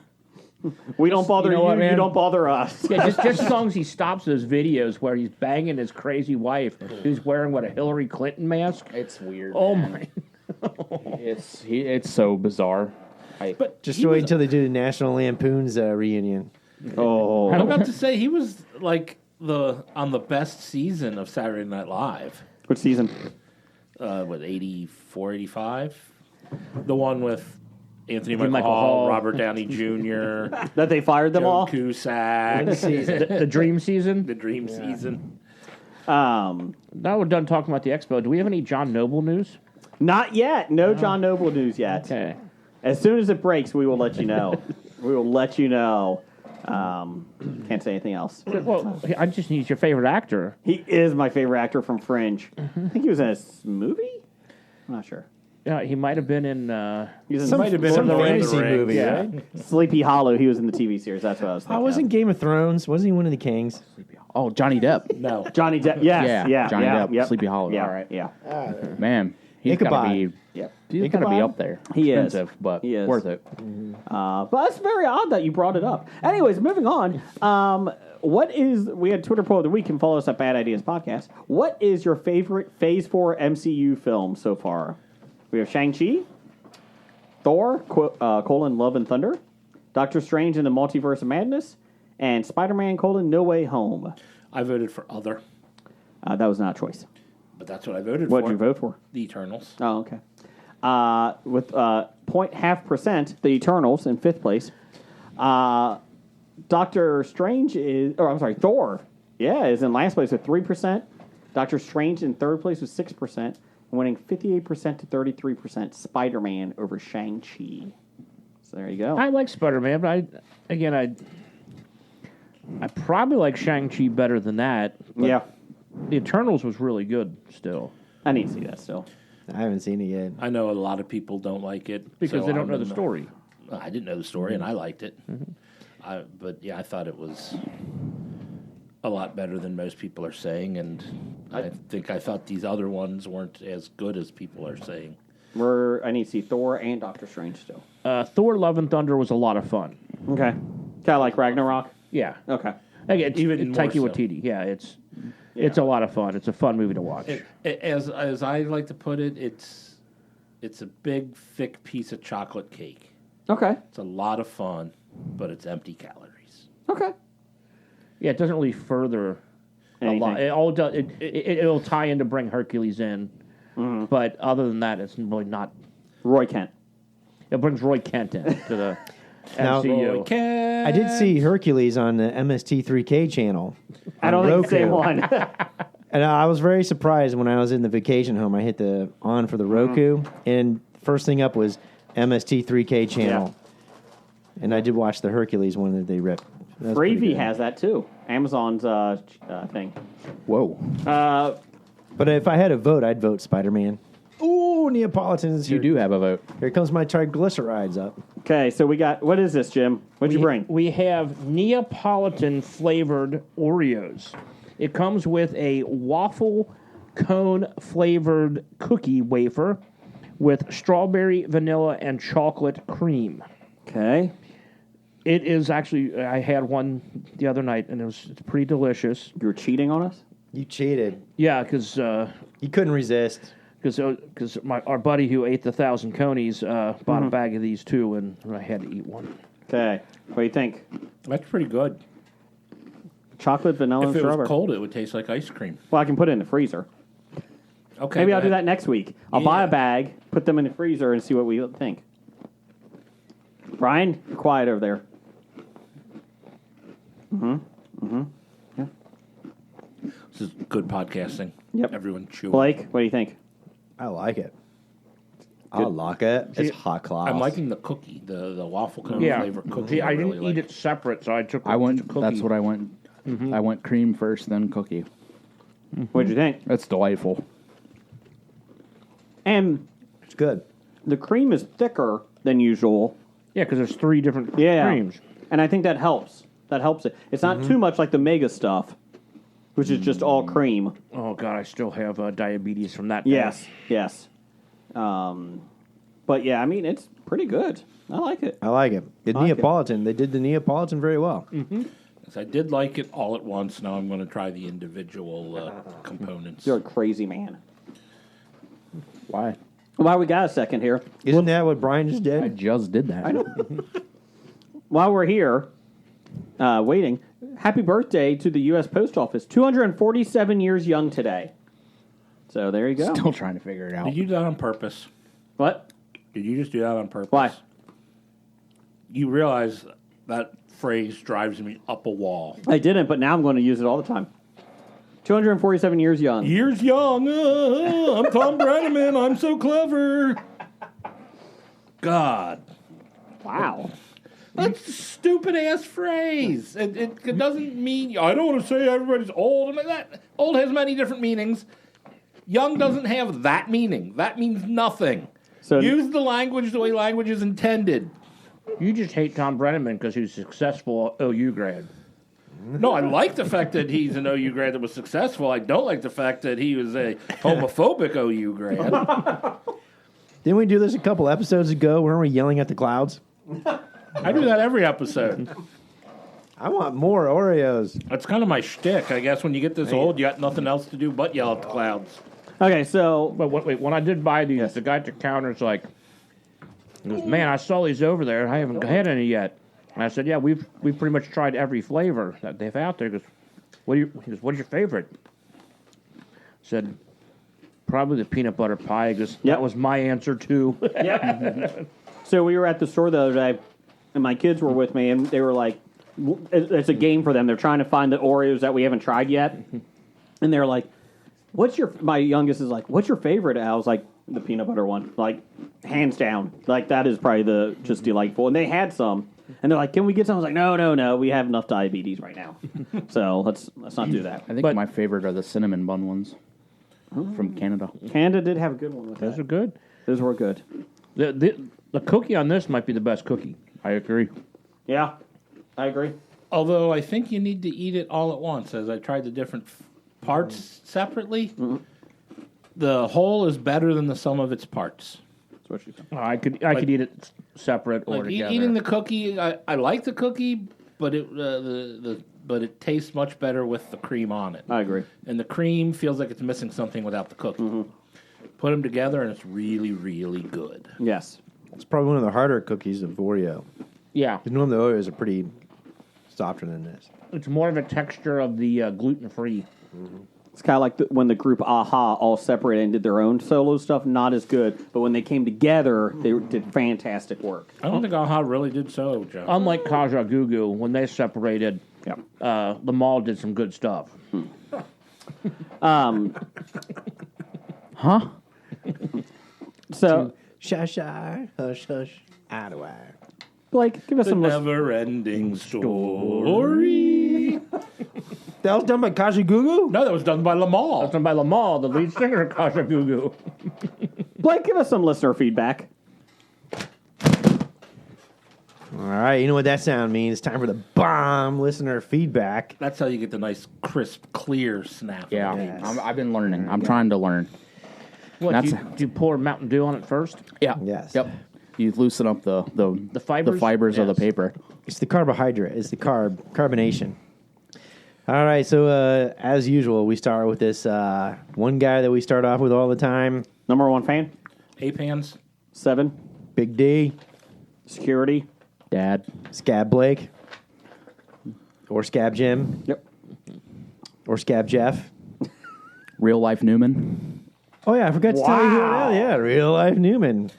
We don't bother You know what, you man? don't bother us. Yeah, just as long as he stops those videos where he's banging his crazy wife who's wearing, a Hillary Clinton mask? It's weird. Oh, man. my. It's so bizarre. Just wait until they do the National Lampoon's reunion. Oh. I'm about to say he was like on the best season of Saturday Night Live. Which season? What, 84, 85? The one with Anthony Michael Michael Hall. Hall, Robert Downey Jr., That they fired them Joe all? Cusack, The dream season? the Dream Season. Now we're done talking about the expo. Do we have any John Noble news? Not yet. No John Noble news yet. Okay. As soon as it breaks, we will let you know. We will let you know. Can't say anything else. Well, I just need your favorite actor. He is my favorite actor from Fringe. I think he was in a movie? I'm not sure. Yeah, he might have been in. He was in Some, might have been some in the Ring of fantasy the Rings. movie, Yeah. right? Sleepy Hollow. He was in the TV series. That's what I was thinking. I wasn't Game of Thrones. Wasn't he one of the kings? Oh, Johnny Depp. No. Johnny Depp. Yes. Yeah, Johnny Depp, Yep. Sleepy Hollow. Yeah. All right. Yeah. Man, he's got to Ichabod. be. Yep. He's got to be Ichabod? up there. He is. Expensive, but He is. worth it. But it's very odd that you brought it up. Anyways, moving on. We had Twitter poll of the week, and follow us at Bad Ideas Podcast. What is your favorite Phase 4 MCU film so far? We have Shang-Chi, Thor, Love and Thunder, Doctor Strange and the Multiverse of Madness, and Spider-Man, No Way Home. I voted for Other, That was not a choice. but that's what I voted What for. did you vote for? The Eternals. Oh, okay. With 0.5%, the Eternals in fifth place. Doctor Strange Thor, is in last place with 3%. Doctor Strange in third place with 6%, winning 58% to 33%. Spider-Man over Shang-Chi. So there you go. I like Spider-Man, but I probably like Shang-Chi better than that. But Yeah, The Eternals was really good still. I need to see that still. I haven't seen it yet. I know a lot of people don't like it Because so they don't I'm know the in story. I didn't know the story, and I liked it. But I thought it was a lot better than most people are saying, and I thought these other ones weren't as good as people are saying. I need to see Thor and Doctor Strange still. Thor: Love and Thunder was a lot of fun. Okay. Kind of like Ragnarok? Yeah. Okay. Again, Even Taika more so. Waititi. Yeah, it's a lot of fun. It's a fun movie to watch. As I like to put it, it's a big, thick piece of chocolate cake. Okay. It's a lot of fun, but it's empty calories. Okay. Yeah, it doesn't really further Anything. a lot. It all does. It'll tie in to bring Hercules in, but other than that, it's really not. Roy Kent. It brings Roy Kent in to the Now, MCU. I did see Hercules on the MST3K channel. I don't think the same Roku. one. And I was very surprised when I was in the vacation home. I hit the on for the Roku, and first thing up was MST3K channel. And I did watch the Hercules one that they ripped. That was pretty Bravey good. has that too. Amazon's thing. Whoa. But if I had a vote, I'd vote Spider-Man. Ooh, Neapolitans. You do have a vote. Here comes my triglycerides up. Okay, so we got, what is this, Jim? What'd you bring? We have Neapolitan flavored Oreos. It comes with a waffle cone flavored cookie wafer with strawberry, vanilla, and chocolate cream. Okay. It is actually, I had one the other night, and it's pretty delicious. You were cheating on us? You cheated. Yeah, because You couldn't resist. our buddy who ate the 1,000 conies bought a bag of these too, and I had to eat one. Okay. What do you think? That's pretty good. Chocolate, vanilla, If and it strawberry. was cold, it would taste like ice cream. Well, I can put it in the freezer. Okay. Maybe go I'll do ahead. that next week. I'll buy a bag, put them in the freezer, and see what we think. Brian, you're quiet over there. This is good podcasting. Yep. Everyone chew. Blake, what do you think? I like it. I'll lock it. It's hot class. I'm liking the cookie, the waffle cone Yeah, flavor cookie. see, I really didn't like. eat it separate, so I took. I just a went. cookie. That's what I went. I went cream first, then cookie. What'd you think? That's delightful. And It's good. the cream is thicker than usual. Yeah, because there's 3 different Yeah. creams. And I think that helps. That helps it. It's not too much like the mega stuff, which is just all cream. Oh God, I still have diabetes from that. day. Yes. But yeah, I mean, it's pretty good. I like it. I like it. The I like it. Neapolitan. They did the Neapolitan very well. Yes, I did like it all at once. Now I'm going to try the individual components. You're a crazy man. Why? While we got a second here, Isn't that what Brian just did? I just did that. I know. While we're here, waiting, happy birthday to the U.S. Post Office. 247 years young today. So there you go. Still trying to figure it out. Did you do that on purpose? What? Did you just do that on purpose? Why? You realize that phrase drives me up a wall. I didn't, but now I'm going to use it all the time. 247 years young. Years young. I'm Tom Brenneman. I'm so clever. God. Wow. That's a stupid ass phrase. It doesn't mean. I don't want to say everybody's old. I mean, that old has many different meanings. Young doesn't have that meaning. That means nothing. So Use the language the way language is intended. You just hate Tom Brenneman because he's a successful OU grad. No, I like the fact that he's an OU grad that was successful. I don't like the fact that he was a homophobic OU grad. Didn't we do this a couple episodes ago? Weren't we yelling at the clouds? I do that every episode. I want more Oreos. That's kind of my shtick. I guess when you get this old, you got nothing else to do but yell at the clouds. Okay, so But wait, when I did buy these, the guy at the counter's like, he goes, "Man, I saw these over there. I haven't had any yet." And I said, "Yeah, we've pretty much tried every flavor that they've out there." He goes, He goes, "What's your favorite?" I said, "Probably the peanut butter pie." He goes, Yep. "That was my answer too." So we were at the store the other day, and my kids were with me, and they were like, it's a game for them. They're trying to find the Oreos that we haven't tried yet. And they're like, my youngest is like, "What's your favorite?" And I was like, "The peanut butter one." Like, hands down. Like, that is probably just delightful. And they had some. And they're like, "Can we get some?" I was like, no. We have enough diabetes right now. So let's not do that. I think my favorite are the cinnamon bun ones from Canada. Canada did have a good one with Those that. are good. Those were good. The cookie on this might be the best cookie. I agree. Yeah, I agree. Although I think you need to eat it all at once. As I tried the different parts separately, the whole is better than the sum of its parts. That's what she said. I could eat it separate or Like together. eating the cookie, I like the cookie, but it tastes much better with the cream on it. I agree. And the cream feels like it's missing something without the cookie. Put them together, and it's really, really good. Yes. It's probably one of the harder cookies of Oreo. Yeah, Normally the Oreos are pretty softer than this. it's more of a texture of the gluten-free. It's kind of like when the group Aha all separated and did their own solo stuff. Not as good, but when they came together, they did fantastic work. I don't think Aha really did so, Joe. Unlike Kaja Gugu, when they separated, the mall did some good stuff. Huh? So, Shush, hush, hush, out of wire. Blake, give us The some. never-ending story. That was done by Kaji Gugu? No, that was done by Lamal. That's done by Lamal, the lead singer of Kaja Gugu. Blake, give us some listener feedback. All right. right, you know what that sound means. It's time for the bomb listener feedback. That's how you get the nice, crisp, clear snap. Yeah, Yes. I've been learning. I'm trying to learn. What, That's- do you pour Mountain Dew on it first? Yeah. Yes. Yep. You loosen up the fibers of the Yes. paper. It's the carbohydrate. It's the carbonation. All right, so as usual, we start with this one guy that we start off with all the time, Number one fan, 8 hands. 7, Big D, security. Dad. Scab Blake, or Scab Jim, Yep. or Scab Jeff. Real life Newman. Oh, yeah, I forgot to tell you who it is. Yeah, real life Newman.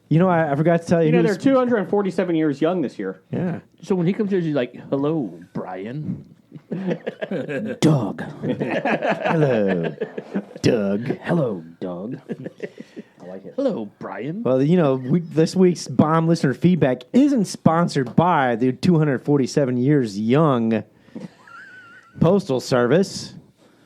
You know, I forgot to tell you You know, who's... they're 247 years young this year. Yeah. So when he comes in, he's like, "Hello, Brian." Doug. Hello, Doug. Hello, Doug. I like it. Hello, Brian. Well, you know, this week's bomb listener feedback isn't sponsored by the 247 years young Postal Service.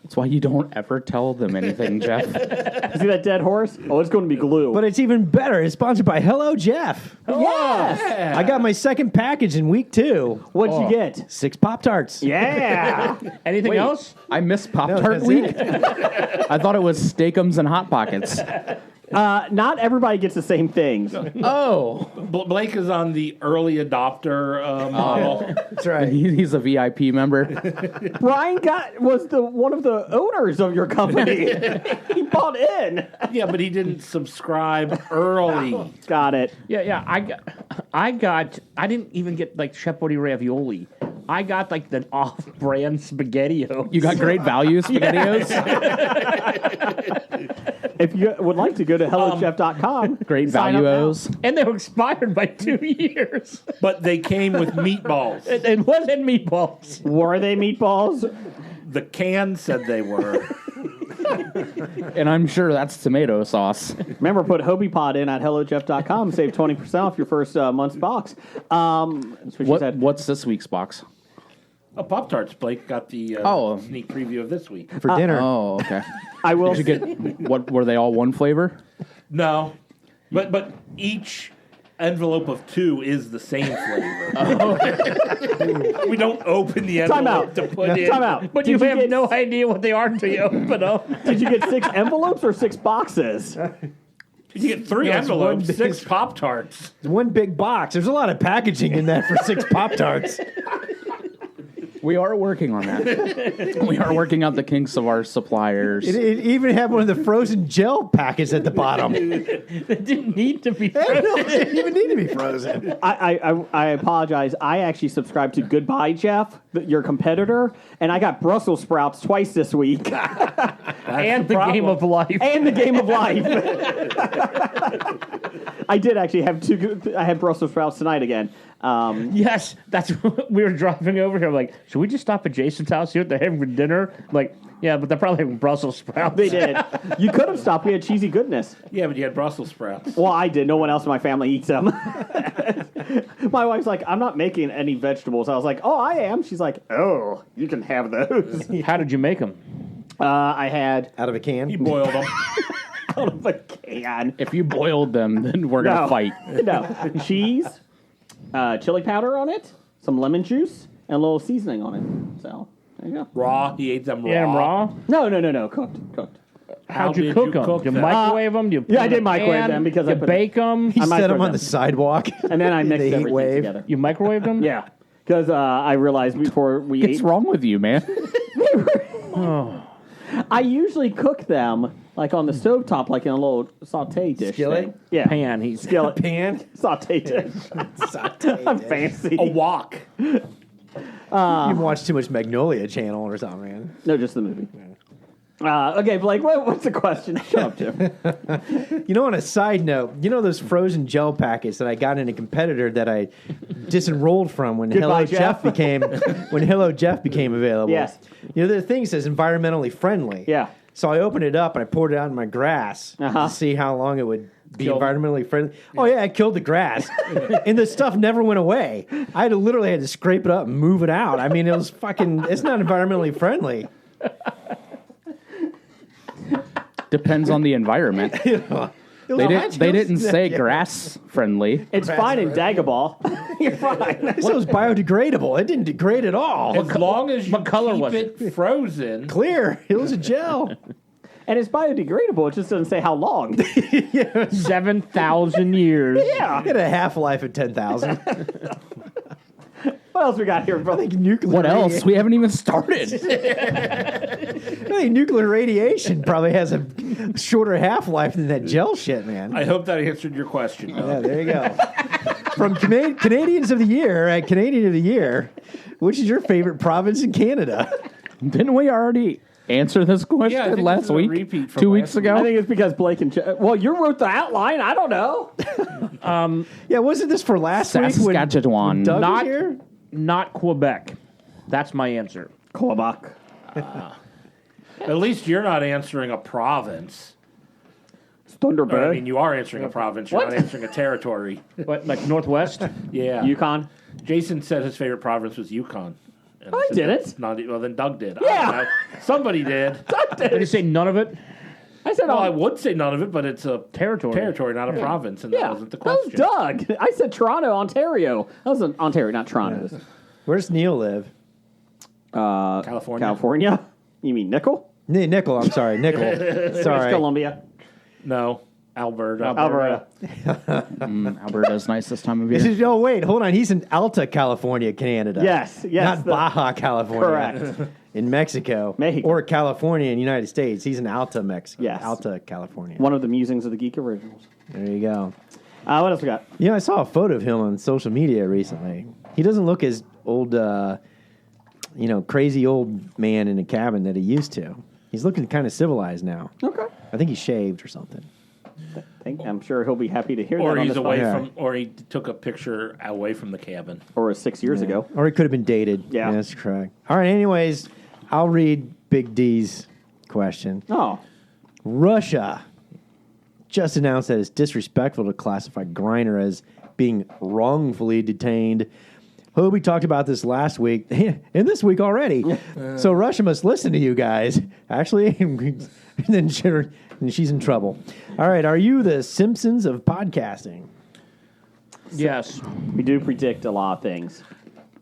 That's why you don't ever tell them anything, Jeff. You see that dead horse? Oh, it's going to be glue. But it's even better. It's sponsored by Hello Jeff. yes! I got my second package in week 2. What'd you get? 6 Pop-Tarts. Yeah! Anything else? I missed Pop-Tart that's week. I thought it was Steakums and Hot Pockets. Not everybody gets the same things. Oh. Blake is on the early adopter model. That's right. He's a VIP member. Brian was one of the owners of your company. He bought in. Yeah, but he didn't subscribe early. Got it. Yeah. I didn't even get like Chepoli ravioli. I got like the off-brand SpaghettiOs. You got great value, SpaghettiOs. If you would like to go to HelloChef.com, Great sign up value-os. And they were expired by 2 years. But they came with meatballs. It wasn't meatballs. now. Were they meatballs? The can said they were. And I'm sure that's tomato sauce. Remember, put HobiePod in at HelloChef.com. Save 20% off your first month's box. That's what she said. What's this week's box? Pop-Tarts. Blake got the sneak preview of this week. For dinner. Oh, okay. I will. Did you get what? Were they all one flavor? No. But each envelope of 2 is the same flavor. We don't open the Time envelope out. to put in. Time out. But Did you have get, no idea what they are until you open them. Did you get 6 envelopes or 6 boxes? You get 3 it's one envelopes, big- 6 Pop-Tarts. One big box. There's a lot of packaging in that for 6 Pop-Tarts. We are working on that. We are working out the kinks of our suppliers. It even had one of the frozen gel packets at the bottom. It didn't need to be No, frozen. it didn't even need to be frozen. I apologize. I actually subscribed to Goodbye Jeff, your competitor, and I got Brussels sprouts twice this week. And the game of life. And the game of life. I did actually have 2. I had Brussels sprouts tonight again. Yes, that's what we were driving over here. I'm like, should we just stop at Jason's house, see what they're having for dinner? Like, yeah, but they're probably having Brussels sprouts. They did. You could have stopped. We had cheesy goodness. Yeah, but you had Brussels sprouts. Well, I did. No one else in my family eats them. My wife's like, I'm not making any vegetables. I was like, oh, I am. She's like, oh, you can have those. How did you make them? I had Out of a can. He boiled them. out of a can. If you boiled them, then we're gonna fight. No. Cheese, chili powder on it, some lemon juice, and a little seasoning on it. So, there you go. Raw. He ate them raw. You had them raw? No. Cooked. How'd you did cook you them? cook Did you them? microwave them? You yeah, I did microwave them because I you put- bake them. He I set microwaved them on them. the sidewalk. And then I mixed The heat everything wave. together. You microwave them? Yeah. Because I realized before we What's ate, wrong with you, man? I usually cook them like on the stovetop, like in a little saute dish. Skillet? thing. Yeah. Pan. He's Skillet. Pan. Saute dish. I'm fancy. A wok. You watch too much Magnolia Channel or something, man. No, just the movie. Okay, Blake, what's the question? Shut up, Jim. You know, on a side note, you know those frozen gel packets that I got in a competitor that I disenrolled from when Goodbye, Hello Jeff became available. Yes. You know, the thing says environmentally friendly. Yeah. So I opened it up and I poured it out in my grass to see how long it would be environmentally friendly. Oh yeah, I killed the grass, and the stuff never went away. I had to scrape it up and move it out. I mean, it was fucking. It's not environmentally friendly. Depends on the environment. They didn't say grass friendly. It's fine in Dagobah. You're fine. So it was biodegradable. It didn't degrade at all. As long as you what color keep was it frozen. Clear. It was a gel. And it's biodegradable. It just doesn't say how long. 7,000 years. Yeah. It had a half-life of 10,000. What else we got here, brother? Nuclear What else? We haven't even started. I think nuclear radiation probably has a shorter half-life than that gel shit, man. I hope that answered your question. Yeah, there you go. From Canadians of the Year at Canadian of the Year, which is your favorite province in Canada? Didn't we already answer this question Yeah, I think this last is a week? repeat from 2 last weeks ago? I think it's because Blake and well, you wrote the outline. I don't know. Yeah, wasn't this for last week when Saskatchewan. Doug was Not, here? not Quebec. That's my answer. Quebec. At least you're not answering a province. Thunderbird. Or, I mean, you are answering a province. You're not answering a territory. What, like Northwest? Yeah. Yukon. Jason said his favorite province was Yukon. And I said didn't. that's Not, well, then Doug did. Yeah. I don't know. Somebody did. Did you say none of it? I said, Well, I would say none of it, but it's a Territory. not a province, and that yeah, wasn't the that was question. Doug. I said Toronto, Ontario. That was Ontario, not Toronto. Where's Neil live? California. California. You mean Nickel? Nickel, I'm sorry. Nickel. British Sorry. Columbia. No, Alberta. Alberta. Alberta's nice this time of year. Oh, wait, hold on. He's in Alta, California, Canada. Yes. Not Baja, California. Correct. In Mexico. Mexico. Or California in the United States. He's in Alta, Mexico. Yes. Alta, California. One of the musings of the Geek Originals. There you go. What else we got? You know, I saw a photo of him on social media recently. He doesn't look as old, crazy old man in a cabin that he used to. He's looking kind of civilized now. Okay. I think he shaved or something. I'm sure he'll be happy to hear Or that. he's on this away podcast. from, or he took a picture away from the cabin. Or 6 years ago. Or he could have been dated. Yeah. That's correct. All right, anyways, I'll read Big D's question. Oh. Russia just announced that it's disrespectful to classify Griner as being wrongfully detained. Hobie talked about this last week and this week already. So Russia must listen to you guys. Actually, and then she's in trouble. All right, are you the Simpsons of podcasting? Yes. We do predict a lot of things.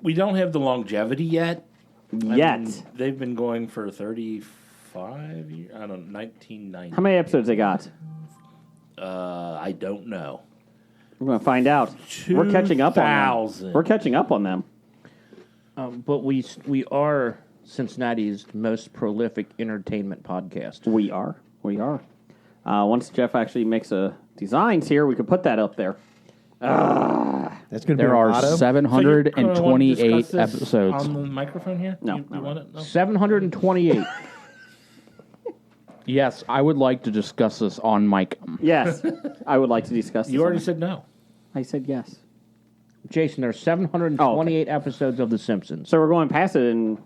We don't have the longevity yet. Yet. They've been going for 35 years. I don't know, 1990. How many episodes they got? I don't know. We're going to find out. We're catching up on them. 2,000. We're catching up on them. But we are Cincinnati's most prolific entertainment podcast. We are. Once Jeff actually makes designs here, we could put that up there. That's going to be There a are motto. 728 episodes. On the microphone here? No, You no. want it? No? 728. Yes, I would like to discuss this on mic. Yes. I would like to discuss this. You already on- said no. I said yes. Jason, there's 728 episodes of The Simpsons. So we're going past it in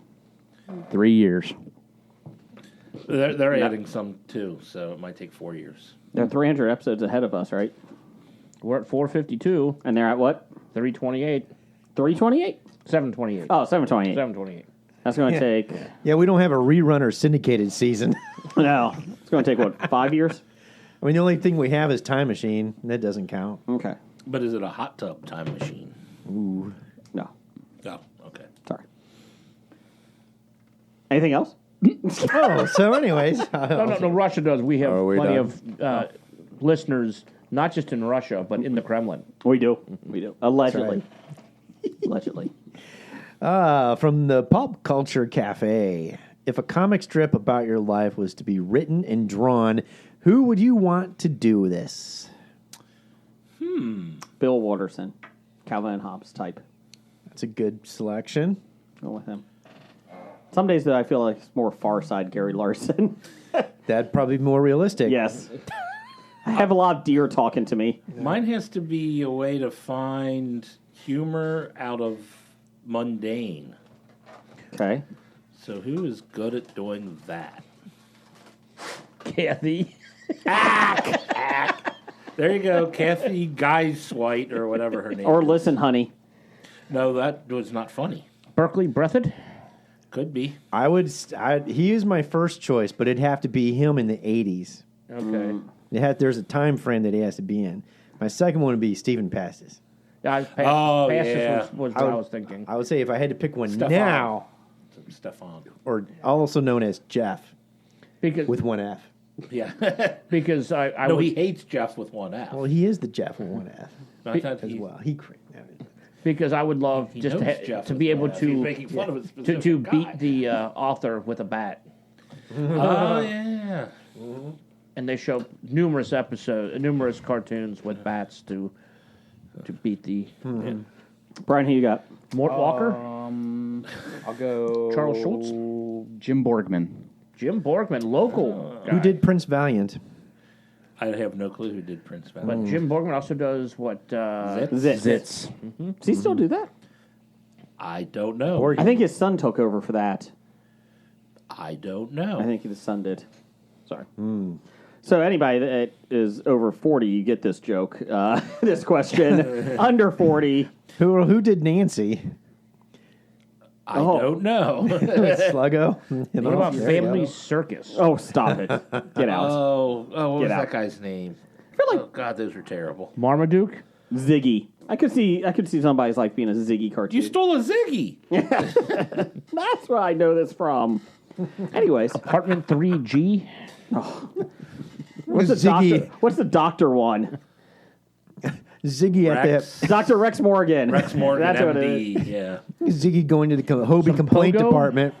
3 years. They're adding some too, so it might take 4 years. they're 300 episodes ahead of us, right? We're at 452, And they're at what? 328, 328? 728. Oh, 728. 728. That's going to take... Yeah, we don't have a rerun or syndicated season. No. It's going to take, what, 5 years? I mean, the only thing we have is Time Machine. And that doesn't count. Okay. But is it a hot tub time machine? No. Oh, okay. Sorry. Anything else? Oh, so anyways. No, Russia does. We have Are we plenty done? of listeners, not just in Russia, but in the Kremlin. We do. We do. Allegedly. That's Allegedly. From the Pulp Culture Cafe. If a comic strip about your life was to be written and drawn, who would you want to do this? Bill Watterson. Calvin and Hobbes type. That's a good selection. Go with him. Some days that I feel like it's more Far Side Gary Larson. That'd probably be more realistic. Yes. I have a lot of deer talking to me. Mine has to be a way to find humor out of mundane. Okay. So who is good at doing that? Kathy. There you go, Kathy Geiswhite or whatever her name Or is. listen, honey. No, that was not funny. Berkeley Breathed. Could be. He is my first choice, but it'd have to be him in the 80s. Okay. There's a time frame that he has to be in. My second one would be Stephen Pastis. Yeah, yeah. was what I was thinking. I would say if I had to pick one Stefan. now, Stefan. or also known as Jeff Because with one F. Yeah. because I No, would, he hates Jeff with one F. Well, he is the Jeff with one F I thought as he, well. because I would love he just knows Jeff to with be able one F. He's to making fun of a specific to guy. beat the author with a bat. Oh, yeah. And they show numerous cartoons with bats to beat the Brian, who you got? Mort Walker, I'll go Charles Schultz? Jim Borgman. Jim Borgman, local guy. Who did Prince Valiant? I have no clue who did Prince But Valiant. Jim Borgman also does what? Zitz. Zitz. Does he still do that? I don't know. Borg- I think his son took over for that. I don't know. I think his son did. Sorry. So anybody that is over 40, you get this joke. This question. Under 40. Who did Nancy? I don't know. Sluggo? What about Family Circus? Oh, stop it. Get out. what was out. that guy's name? Oh, God, those are terrible. Marmaduke? Ziggy. I could see somebody's like being a Ziggy cartoon. You stole a Ziggy. That's where I know this from. Anyways. Apartment 3G? What's the Ziggy. doctor? What's the doctor one? Ziggy Rex. Dr. Rex Morgan. Rex Morgan, That's what it is. MD. Yeah. Ziggy going to the Hobie complaint Pogo? department.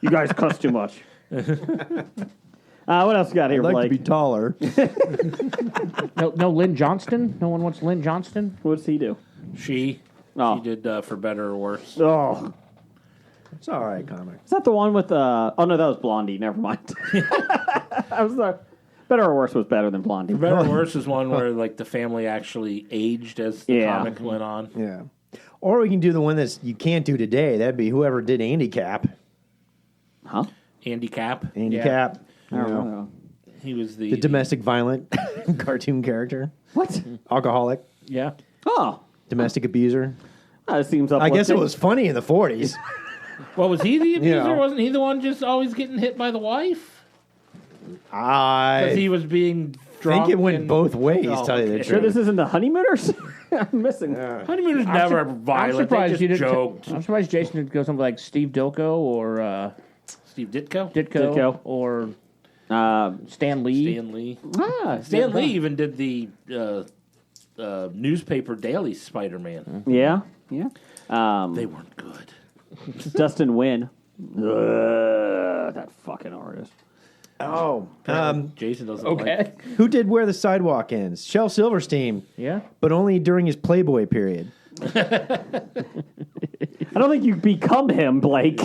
You guys cuss too much. What else you got here, I'd like Blake? to be taller. No, Lynn Johnston? No one wants Lynn Johnston? What does he do? She Oh. did For Better or Worse. Oh. It's all right, comic. Is that the one with oh no, that was Blondie. Never mind. I was Better or Worse was better than Blondie. For Better or Worse is one where like the family actually aged as the Yeah. comic went on. Yeah. Or we can do the one that's you can't do today. That'd be whoever did Andy Cap. Huh? Andy Cap. Andy Yeah. Cap. I don't know. He was The domestic violent cartoon character. What? Alcoholic. Yeah. Oh. Domestic abuser. That seems I guess it uplifting. was funny in the 40s. Well, was he the abuser? Yeah. Wasn't he the one just always getting hit by the wife? I Because he was being drunk. think it went and- both ways, Oh, tell you the okay. Sure, truth. this isn't the Honeymooners? I'm missing. Honeymooners never violent. I'm surprised they you just didn't. joked. I'm surprised Jason didn't go something like Steve Dilko or Steve Ditko? Ditko. or Um, Stan Lee. Stan Lee. ah, Stan Lee even did the newspaper daily Spider-Man. Yeah, yeah. They weren't good. Dustin Wynn. That fucking artist. Oh. Jason doesn't Okay. like. Who did Where the Sidewalk Ends? Shel Silverstein, Yeah. but only during his Playboy period. I don't think you become him, Blake.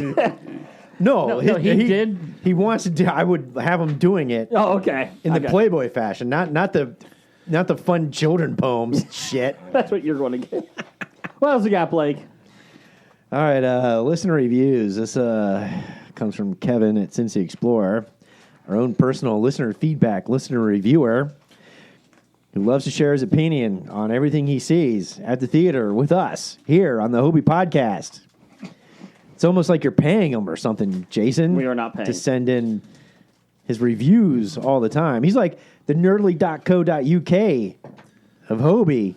No, No, he did. He wants to do. I would have him doing it Oh, okay. in the Okay. Playboy fashion, not the fun children poems shit. That's what you're going to get. What else you got, Blake? All right, listener reviews. This comes from Kevin at Cincy Explorer, our own personal listener feedback, listener reviewer, who loves to share his opinion on everything he sees at the theater with us here on the Hobie Podcast. It's almost like you're paying him or something, Jason. We are not paying. To send in his reviews all the time. He's like the nerdly.co.uk of Hobie.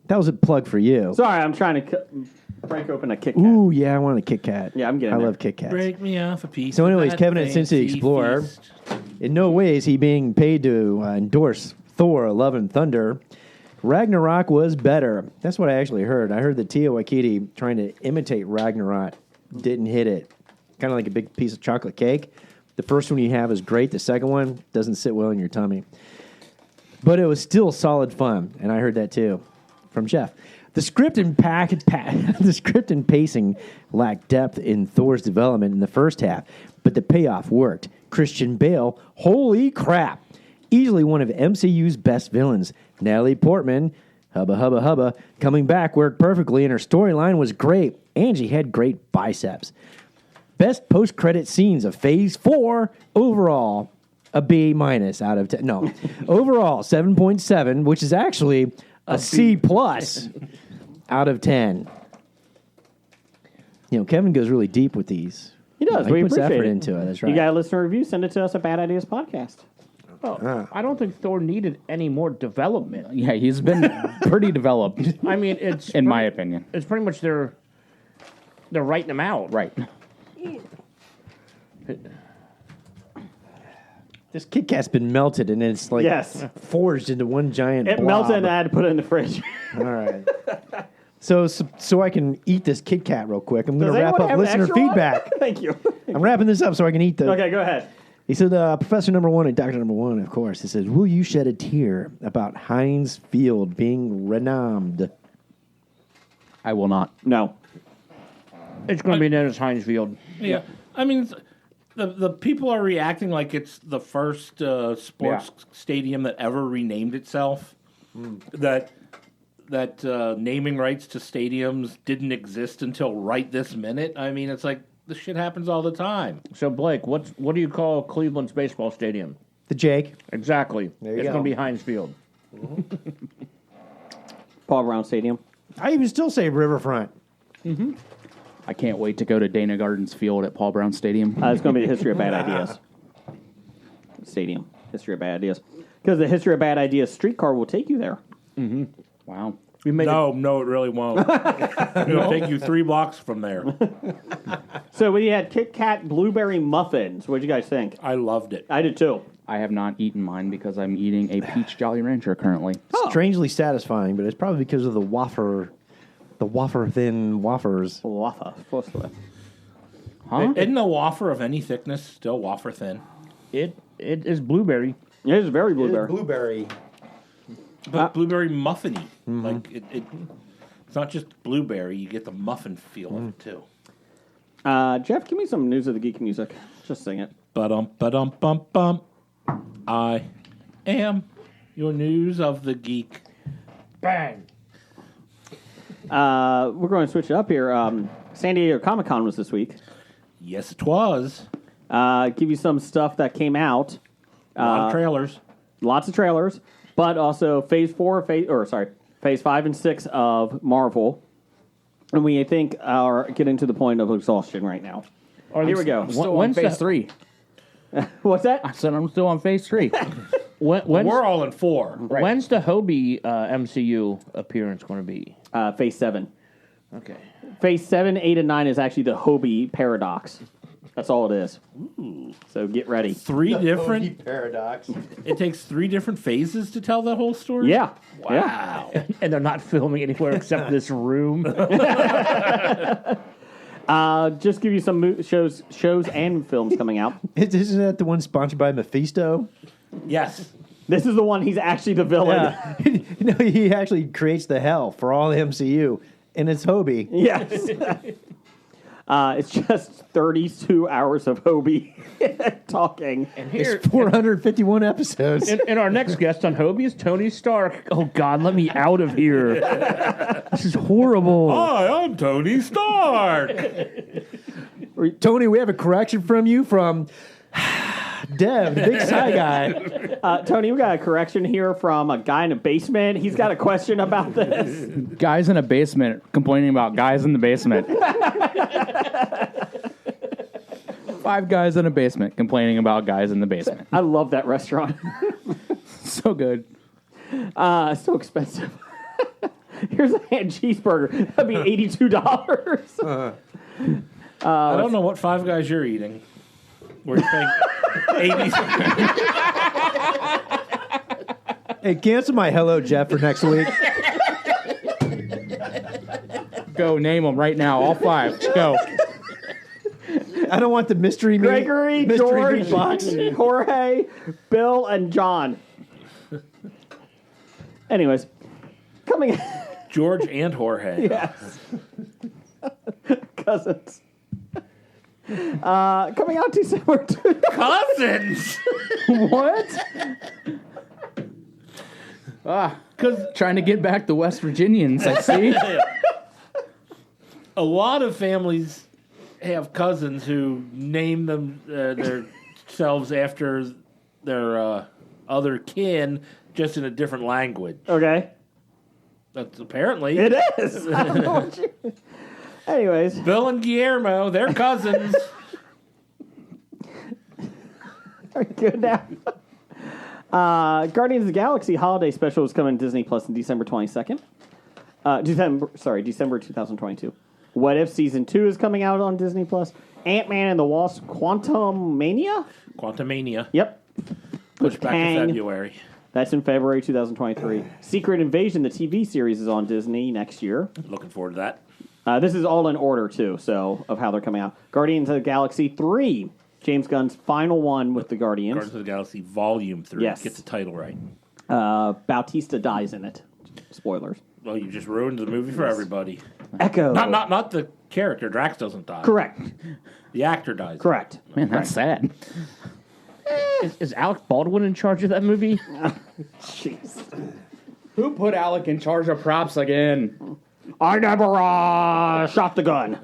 That was a plug for you. Sorry, I'm trying to break open a Kit Kat. Ooh, yeah, I want a Kit Kat. Yeah, I'm getting I there. love Kit Kats. Break me off a piece. So of anyways, that Kevin at fancy Cincy Explorer. feast. In no way is he being paid to endorse Thor, Love and Thunder. Ragnarok was better. That's what I actually heard. I heard that Tia Waititi trying to imitate Ragnarok didn't hit it. Kind of like a big piece of chocolate cake. The first one you have is great. The second one doesn't sit well in your tummy. But it was still solid fun, and I heard that too from Jeff. The script and the script and pacing lacked depth in Thor's development in the first half, but the payoff worked. Christian Bale, holy crap, easily one of MCU's best villains. Natalie Portman, hubba hubba hubba, coming back worked perfectly, and her storyline was great. Angie had great biceps. Best post-credit scenes of Phase 4 overall. A B minus out of 10. No, overall 7.7, which is actually a C plus out of 10. You know, Kevin goes really deep with these He does. He We puts appreciate effort it. into it. That's right. You got a listener review? Send it to us at Bad Ideas Podcast. Well, I don't think Thor needed any more development. Yeah, he's been pretty developed, I mean, it's in my opinion. It's pretty much they're writing him out. Right. This Kit Kat's been melted and it's like Yes. forged into one giant It blob. melted and I had to put it in the fridge. All right. So I can eat this Kit Kat real quick. I'm going Does to wrap anyone up have listener extra one? feedback. Thank you. I'm wrapping this up so I can eat the. Okay, go ahead. He said, Professor number one and Doctor number one, of course. He says, will you shed a tear about Heinz Field being renowned? I will not. No. It's going to be known as Heinz Field. Yeah, I mean, the people are reacting like it's the first sports stadium that ever renamed itself. That naming rights to stadiums didn't exist until right this minute. I mean, it's like this shit happens all the time. So, Blake, what do you call Cleveland's baseball stadium? The Jake. Exactly. There you It's go. going to be Heinz Field. Paul Brown Stadium. I even still say Riverfront. I can't wait to go to Dana Gardens Field at Paul Brown Stadium. It's going to be the History of Bad Ideas Stadium. History of Bad Ideas. Because the History of Bad Ideas streetcar will take you there. Wow. We made No, it really won't. It'll take you 3 blocks from there. So we had Kit Kat blueberry muffins. What did you guys think? I loved it. I did too. I have not eaten mine because I'm eating a peach Jolly Rancher currently. Strangely satisfying, but it's probably because of the wafer thin wafers. Waffle. Huh? Isn't a wafer of any thickness still wafer thin? it is blueberry. It is very blueberry. Blueberry. But blueberry muffiny. Like it's not just blueberry. You get the muffin feel of it too. Jeff, give me some news of the geek music. Just sing it. Ba-dum. I am your news of the geek. Bang. We're going to switch it up here. San Diego Comic-Con was this week. Yes, it was. Give you some stuff that came out. A lot of trailers. Lots of trailers, but also Phase 5 and 6 of Marvel. And we, I think, are getting to the point of exhaustion right now. Here we go. I'm still on phase 3. What's that? I said I'm still on phase 3. We're all in 4. When's the Hobie MCU appearance going to be? Phase 7. Okay. Phase 7, 8, and 9 is actually the Hobie paradox. That's all it is. Ooh. So get ready. 3 different. Paradox. It takes 3 different phases to tell the whole story. Yeah. Wow. And they're not filming anywhere except this room. Just give you some shows and films coming out. Isn't that the one sponsored by Mephisto? Yes. This is the one he's actually the villain. Yeah. No, he actually creates the hell for all the MCU, and it's Hobie. Yes. It's just 32 hours of Hobie talking. And here, It's 451 episodes. and our next guest on Hobie is Tony Stark. Oh, God, let me out of here. This is horrible. Hi, I'm Tony Stark. Tony, we have a correction from you from Dev, the big side guy. Tony, we got a correction here from a guy in a basement. He's got a question about this. Guys in a basement complaining about guys in the basement. 5 guys in a basement complaining about guys in the basement. I love that restaurant. So good. So expensive. Here's a hand cheeseburger. That'd be $82. I don't know what 5 guys you're eating. We're paying 80. Hey, cancel my Hello Jeff for next week. Go, name them right now. All 5. Go. I don't want the mystery meat. Gregory, mystery George, meat box. Jorge, Bill, and John. Anyways, coming. George and Jorge. Yes. Cousins. Coming out December 2. Cousins. What? Because trying to get back the West Virginians, I see. A lot of families have cousins who name them themselves after their other kin, just in a different language. Okay. That's apparently It is. I don't know what you... Anyways. Bill and Guillermo. They're cousins. Are you good now? Guardians of the Galaxy Holiday Special is coming to Disney Plus on December 22nd. December 2022. What If Season 2 is coming out on Disney Plus. Ant-Man and the Wasp Quantumania? Quantumania. Yep. Pushed back to February. That's in February 2023. Secret Invasion, the TV series, is on Disney next year. Looking forward to that. This is all in order, too, so of how they're coming out. Guardians of the Galaxy 3. James Gunn's final one with the Guardians. Guardians of the Galaxy Volume 3. Yes. Get the title right. Bautista dies in it. Spoilers. Well, you just ruined the movie for everybody. Echo. Not the character. Drax doesn't die. Correct. The actor dies. Correct. Man, that's sad. Is Alec Baldwin in charge of that movie? Jeez. Who put Alec in charge of props again? I never shot the gun.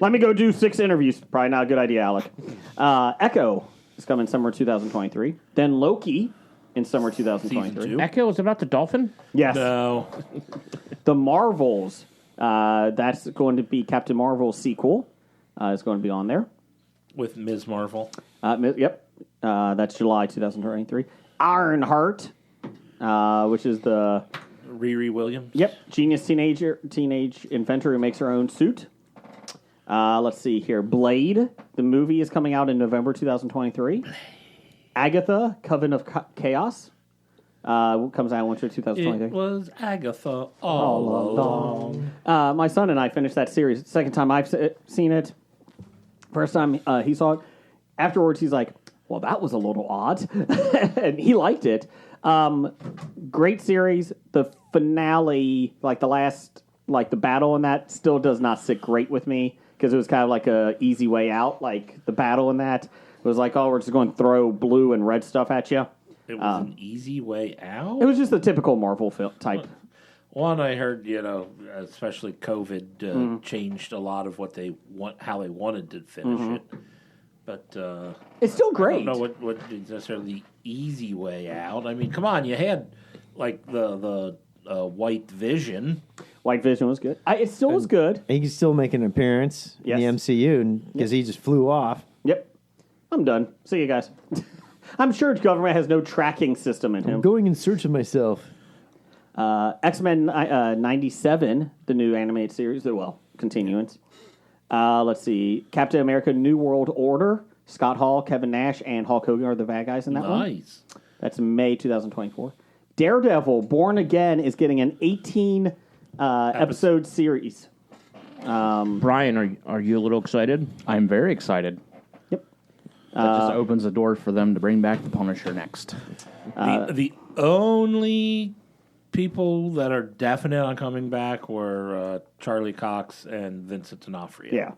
Let me go do 6 interviews. Probably not a good idea, Alec. Echo is coming summer 2023. Then Loki in summer 2023. Season 2? Echo, is it about the dolphin? Yes. No. The Marvels. That's going to be Captain Marvel's sequel. Is going to be on there. With Ms. Marvel. Yep. That's July 2023. Ironheart, which is the Riri Williams. genius teenage inventor who makes her own suit. Let's see here. Blade, the movie, is coming out in November 2023. Agatha, Coven of Chaos, comes out in winter 2023. It was Agatha all along. My son and I finished that series. Second time I've seen it. First time he saw it. Afterwards, he's like, well, that was a little odd. And he liked it. Great series. The finale, the battle in that still does not sit great with me because it was kind of like a easy way out. Like the battle in that was like, oh, we're just going to throw blue and red stuff at you. It was an easy way out? It was just the typical Marvel type. One, I heard, especially COVID changed a lot of how they wanted to finish it. But It's still great. I don't know what is necessarily the easy way out. I mean, come on, you had like the White Vision. White Vision was good. It still was good. And he can still make an appearance in the MCU because he just flew off. Yep. I'm done. See you guys. I'm sure the government has no tracking system in him. I'm going in search of myself. X-Men 97, the new animated series. Continuance. Let's see. Captain America New World Order. Scott Hall, Kevin Nash, and Hulk Hogan are the bad guys in that one. Nice. That's May 2024. Daredevil Born Again is getting an 18 episode series. Brian, are you a little excited? I'm very excited. Yep. That just opens the door for them to bring back the Punisher next. The only people that are definite on coming back were Charlie Cox and Vincent D'Onofrio. Yeah.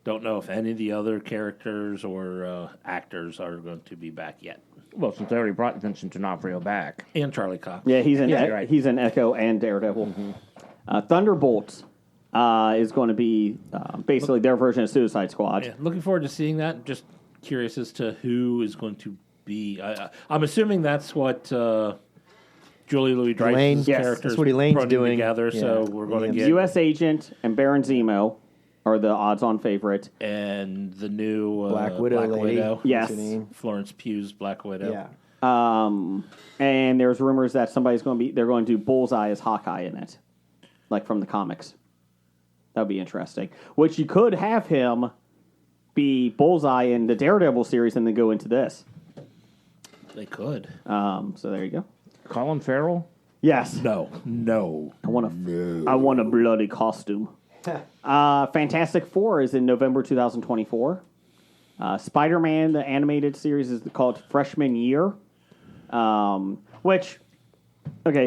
Don't know if any of the other characters or actors are going to be back yet. Well, since they already brought Vincent D'Onofrio back. And Charlie Cox. Yeah, he's in you're right. he's in Echo and Daredevil. Thunderbolts is going to be basically their version of Suicide Squad. Yeah, looking forward to seeing that. Just curious as to who is going to be. I'm assuming that's what Julie Louis-Dreyfus' Yes, character that's what Elaine's running doing. together. So Yeah. we're going to Yeah. get U.S. Agent and Baron Zemo are the odds-on favorite. and the new Black Widow lady. Yes. What's her name? Florence Pugh's Black Widow. Yeah. And there's rumors that they're going to do Bullseye as Hawkeye in it, like from the comics. That would be interesting. Which you could have him be Bullseye in the Daredevil series and then go into this. They could. So there you go. Colin Farrell? Yes. No. I want a bloody costume. Fantastic Four is in November 2024. Spider-Man, the animated series, is called Freshman Year. Okay,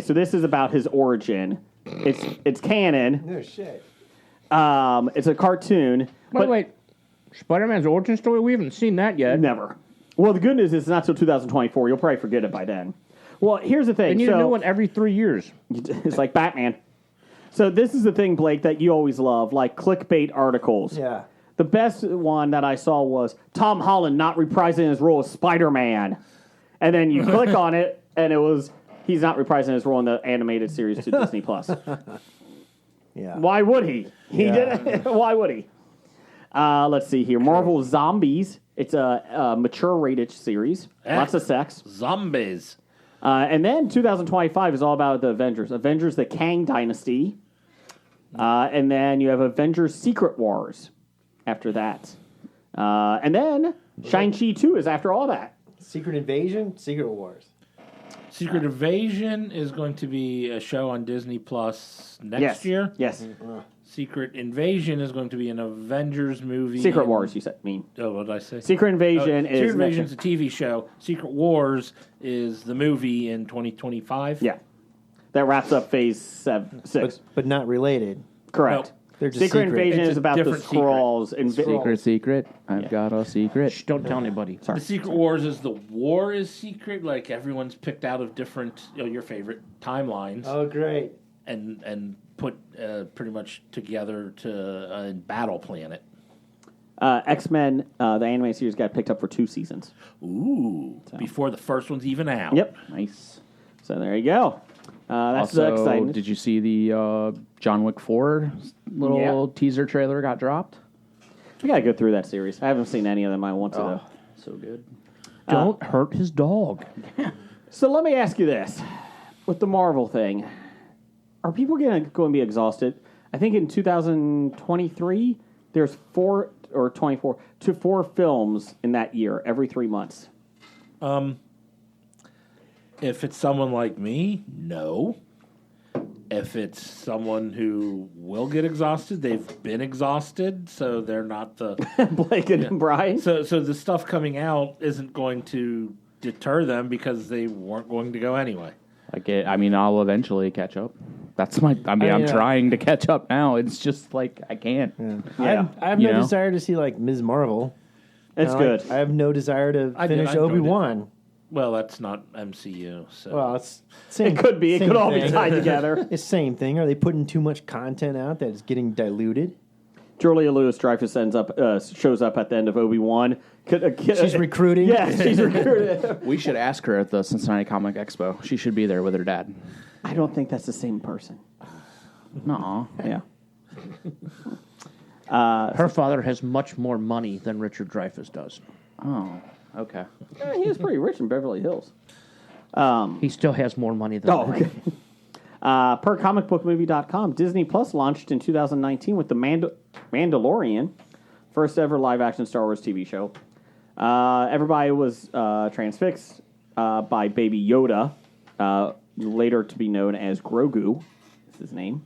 so this is about his origin. It's canon. No shit. It's a cartoon. Wait. Spider-Man's origin story? We haven't seen that yet. Never. Well, the good news is it's not till 2024. You'll probably forget it by then. Well, here's the thing. They need a new one every 3 years. It's like Batman. So this is the thing, Blake, that you always love, like clickbait articles. Yeah. The best one that I saw was Tom Holland not reprising his role as Spider-Man. And then you click on it, and it was, he's not reprising his role in the animated series to Disney+. Yeah. Why would he? He Yeah. did it. Why would he? Let's see here. Marvel Zombies It's a mature rated series. Lots of sex. Zombies. And then 2025 is all about the Avengers. Avengers, the Kang Dynasty. And then you have Avengers Secret Wars after that. And then Shang-Chi 2 is after all that. Secret Invasion, Secret Wars. Secret Invasion is going to be a show on Disney Plus next year. Yes. Secret Invasion is going to be an Avengers movie. Secret Wars, you mean. Oh, what did I say? Secret Invasion is... Secret Invasion is a TV show. Secret Wars is the movie in 2025. Yeah. That wraps up phase 6. But not related. Correct. No. They're just Secret secret. Invasion It's is a about the different Skrulls. Secret. I've got a secret. Shh, don't tell anybody. The Secret Wars is the war is secret. Like everyone's picked out of different, your favorite timelines, Oh, great. and put pretty much together to battle planet. X-Men, the anime series, got picked up for 2 seasons. Ooh, before the first one's even out. Yep. Nice. So there you go. That's Also, exciting. did you see the John Wick 4 little teaser trailer got dropped? We got to go through that series. I haven't seen any of them. I want to, though. So good. Don't hurt his dog. So let me ask you this. With the Marvel thing, are people going to be exhausted? I think in 2023, there's 4 or 24 to 4 films in that year, every 3 months. If it's someone like me, no. If it's someone who will get exhausted, they've been exhausted, so they're not the... Blake and Brian? So the stuff coming out isn't going to deter them because they weren't going to go anyway. I'll eventually catch up. That's my. I'm trying to catch up now. It's just like I can't. Yeah. I have no desire to see like Ms. Marvel. It's good. I have no desire to finish enjoyed Obi-Wan. Well, that's not MCU, so... Well, it's same. It could be. It same could all be thing. tied together. It's the same thing. Are they putting too much content out that is getting diluted? Julia Louis-Dreyfus shows up at the end of Obi-Wan. She's recruiting. Yeah, she's recruited. We should ask her at the Cincinnati Comic Expo. She should be there with her dad. I don't think that's the same person. No. Yeah. Her father has much more money than Richard Dreyfuss does. Oh. Okay. He was pretty rich in Beverly Hills. He still has more money than Oh, that. okay. Per comicbookmovie.com, Disney Plus launched in 2019 with The Mandalorian, first ever live-action Star Wars TV show. Everybody was transfixed by Baby Yoda, later to be known as Grogu, is his name.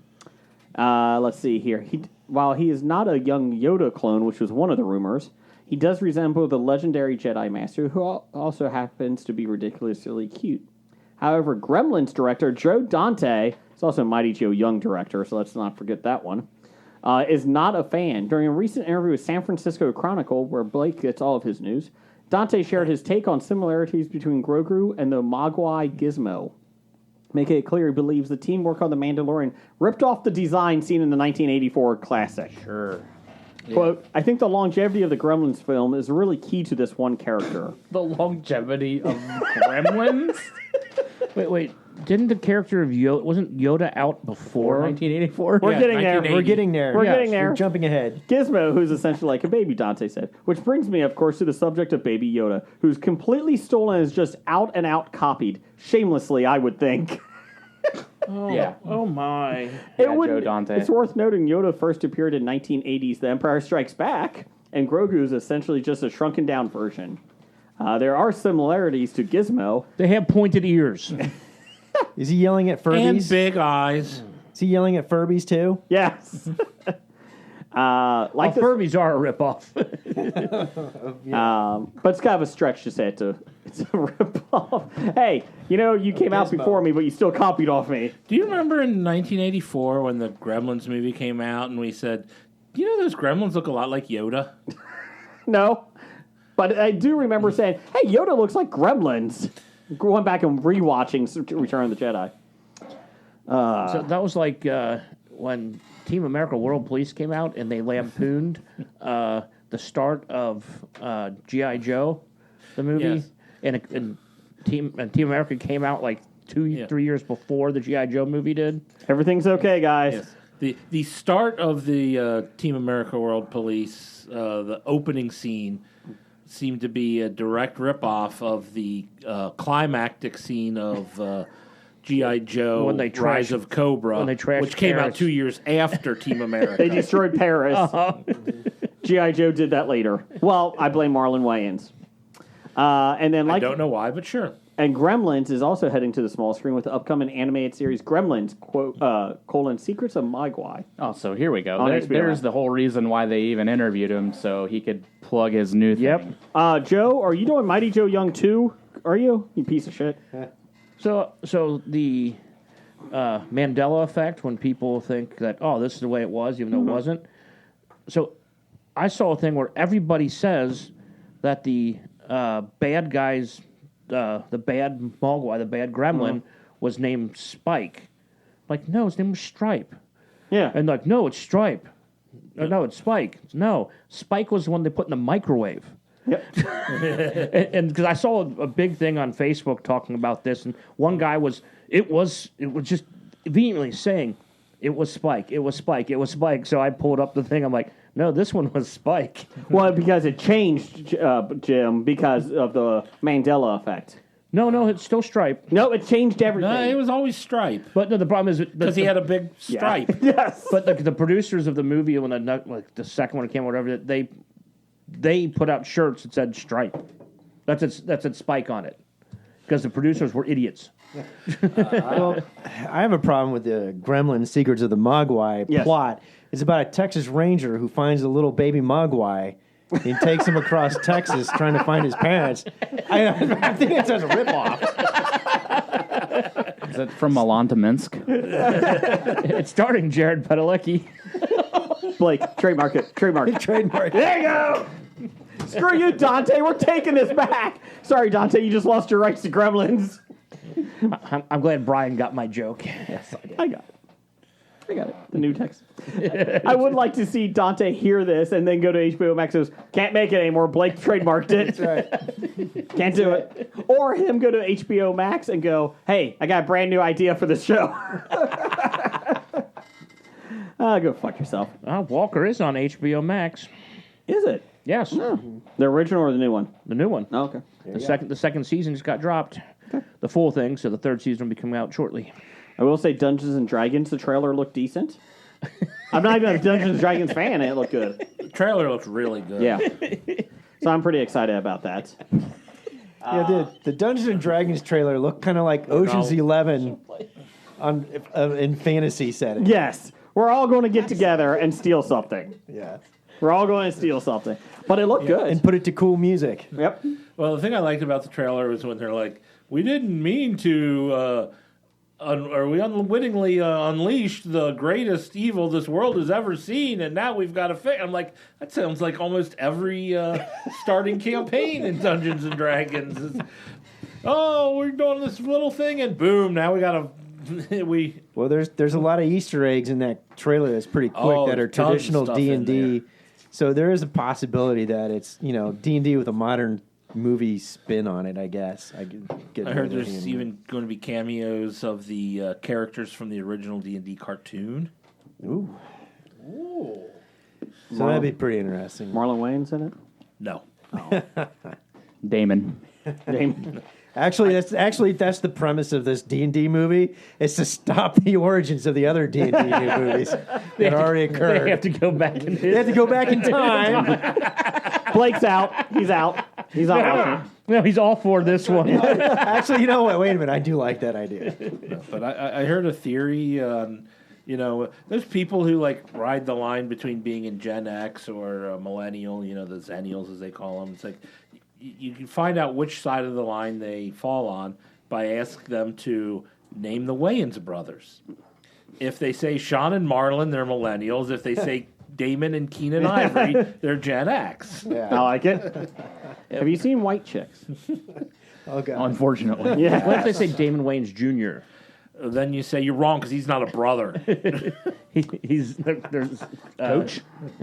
Let's see here. While he is not a young Yoda clone, which was one of the rumors, he does resemble the legendary Jedi Master, who also happens to be ridiculously cute. However, Gremlins director Joe Dante, is also a Mighty Joe Young director, so let's not forget that one, is not a fan. During a recent interview with San Francisco Chronicle, where Blake gets all of his news, Dante shared his take on similarities between Grogu and the Mogwai Gizmo. Making it clear he believes the team work on The Mandalorian ripped off the design seen in the 1984 classic. Sure. Quote, I think the longevity of the Gremlins film is really key to this one character. The longevity of Gremlins? Wait. Didn't the character of Yoda... Wasn't Yoda out before? 1984? We're getting there. 1980. We're getting there. We're getting there. We're jumping ahead. Gizmo, who's essentially like a baby, Dante said. Which brings me, of course, to the subject of Baby Yoda, who's completely stolen and is just out and out copied. Shamelessly, I would think. Yeah. Oh, my. Yeah, Joe Dante. It's worth noting Yoda first appeared in 1980's The Empire Strikes Back, and Grogu is essentially just a shrunken down version. There are similarities to Gizmo. They have pointed ears. Is he yelling at Furbies? And big eyes. Is he yelling at Furbies too? Yes. Like Furbies are a ripoff. but it's kind of a stretch to say it's a rip-off. Hey, you came out before me, but you still copied off me. Do you remember in 1984 when the Gremlins movie came out and we said, do you know those Gremlins look a lot like Yoda? No. But I do remember saying, hey, Yoda looks like Gremlins. Going back and rewatching Return of the Jedi. So that was like when Team America World Police came out and they lampooned the start of G.I. Joe, the movie. Yes. And Team America came out like 3 years before the G.I. Joe movie did. Everything's okay, guys. Yes. The start of the Team America World Police, the opening scene, seemed to be a direct ripoff of the climactic scene of G.I. Joe When they Rise trashed- of Cobra, when they trashed which came out Paris. 2 years after Team America. They destroyed Paris. G.I. Joe did that later. Well, I blame Marlon Wayans. And then, I don't know why, but sure. And Gremlins is also heading to the small screen with the upcoming animated series Gremlins: Secrets of Mogwai. Oh, so here we go. On There, HBO there's Max. the whole reason why they even interviewed him, so he could plug his new thing. Yep. Joe, are you doing Mighty Joe Young 2? Are you? You piece of shit. So the Mandela effect, when people think that, oh, this is the way it was, even though it wasn't. So I saw a thing where everybody says that the bad guys, the bad Mogwai, the bad gremlin, was named Spike. Like, no, his name was Stripe. Yeah. And like, no, it's Stripe. No, it's Spike. No, Spike was the one they put in the microwave. Yep. And because I saw a big thing on Facebook talking about this, and one guy was just vehemently saying it was Spike, it was Spike, it was Spike. So I pulled up the thing. I'm like, no, this one was Spike. Well, because it changed, Jim, because of the Mandela effect. No, it's still Stripe. No, it changed everything. No, it was always Stripe. But no, the problem is Because he had a big stripe. Yes. But the producers of the movie, when the second one came, whatever, they put out shirts that said Stripe. That said Spike on it, because the producers were idiots. Well, I have a problem with the Gremlin Secrets of the Mogwai Yes. plot. It's about a Texas Ranger who finds a little baby Mogwai and takes him across Texas trying to find his parents. I think it's as a ripoff. Is it from Milan to Minsk? It's starring Jared Padalecki. Blake, trademark it. Trademark. Trademark. There you go. Screw you, Dante. We're taking this back. Sorry, Dante. You just lost your rights to Gremlins. I'm glad Brian got my joke. Yes, I did. I got it. The new text. I would like to see Dante hear this and then go to HBO Max and goes, can't make it anymore. Blake trademarked it. That's right. Can't do it. Or him go to HBO Max and go, hey, I got a brand new idea for this show. Go fuck yourself. Walker is on HBO Max. Is it? Yes, The original or the new one? the new one. Oh, okay. The second season just got dropped. The full thing, so the third season will be coming out shortly. I will say Dungeons and Dragons, the trailer looked decent. I'm not even a Dungeons and Dragons fan, and it looked good. The trailer looks really good. Yeah. So I'm pretty excited about that. Yeah, the Dungeons and Dragons trailer looked kind of like Ocean's 11 in fantasy setting. Yes. We're all going to get together and steal something. Yeah. We're all going to steal something. But it looked good. And put it to cool music. Yep. Well, the thing I liked about the trailer was when they're like, we didn't mean to, or we unwittingly unleashed the greatest evil this world has ever seen, and now we've got to fix. I'm like, that sounds like almost every starting campaign in Dungeons and Dragons. We're doing this little thing, and boom, now we got to. Well, there's a lot of Easter eggs in that trailer that's pretty quick that are tons of traditional stuff in D&D. there. So there is a possibility that it's D&D with a modern movie spin on it. I guess I heard there's even going to be cameos of the characters from the original D&D cartoon. Ooh. So that'd be pretty interesting. Marlon Wayans in it? No. Damon. Actually, that's the premise of this D&D movie. Is to stop the origins of the other D&D movies that already occurred. They have to go back in. They have to go back in time. Blake's out. He's out. He's not watching. No, he's all for this one. Actually, you know what? Wait a minute. I do like that idea. But I heard a theory on, there's people who ride the line between being in Gen X or a millennial, the Zennials as they call them. It's like you can find out which side of the line they fall on by asking them to name the Wayans brothers. If they say Sean and Marlon, they're millennials. If they say Damon and Keenan Ivory, they're Gen X. Yeah. I like it. Have you seen White Chicks? Oh, God. Unfortunately. Yeah. What if they say Damon Wayans Jr.? Then you say you're wrong because he's not a brother. He's there's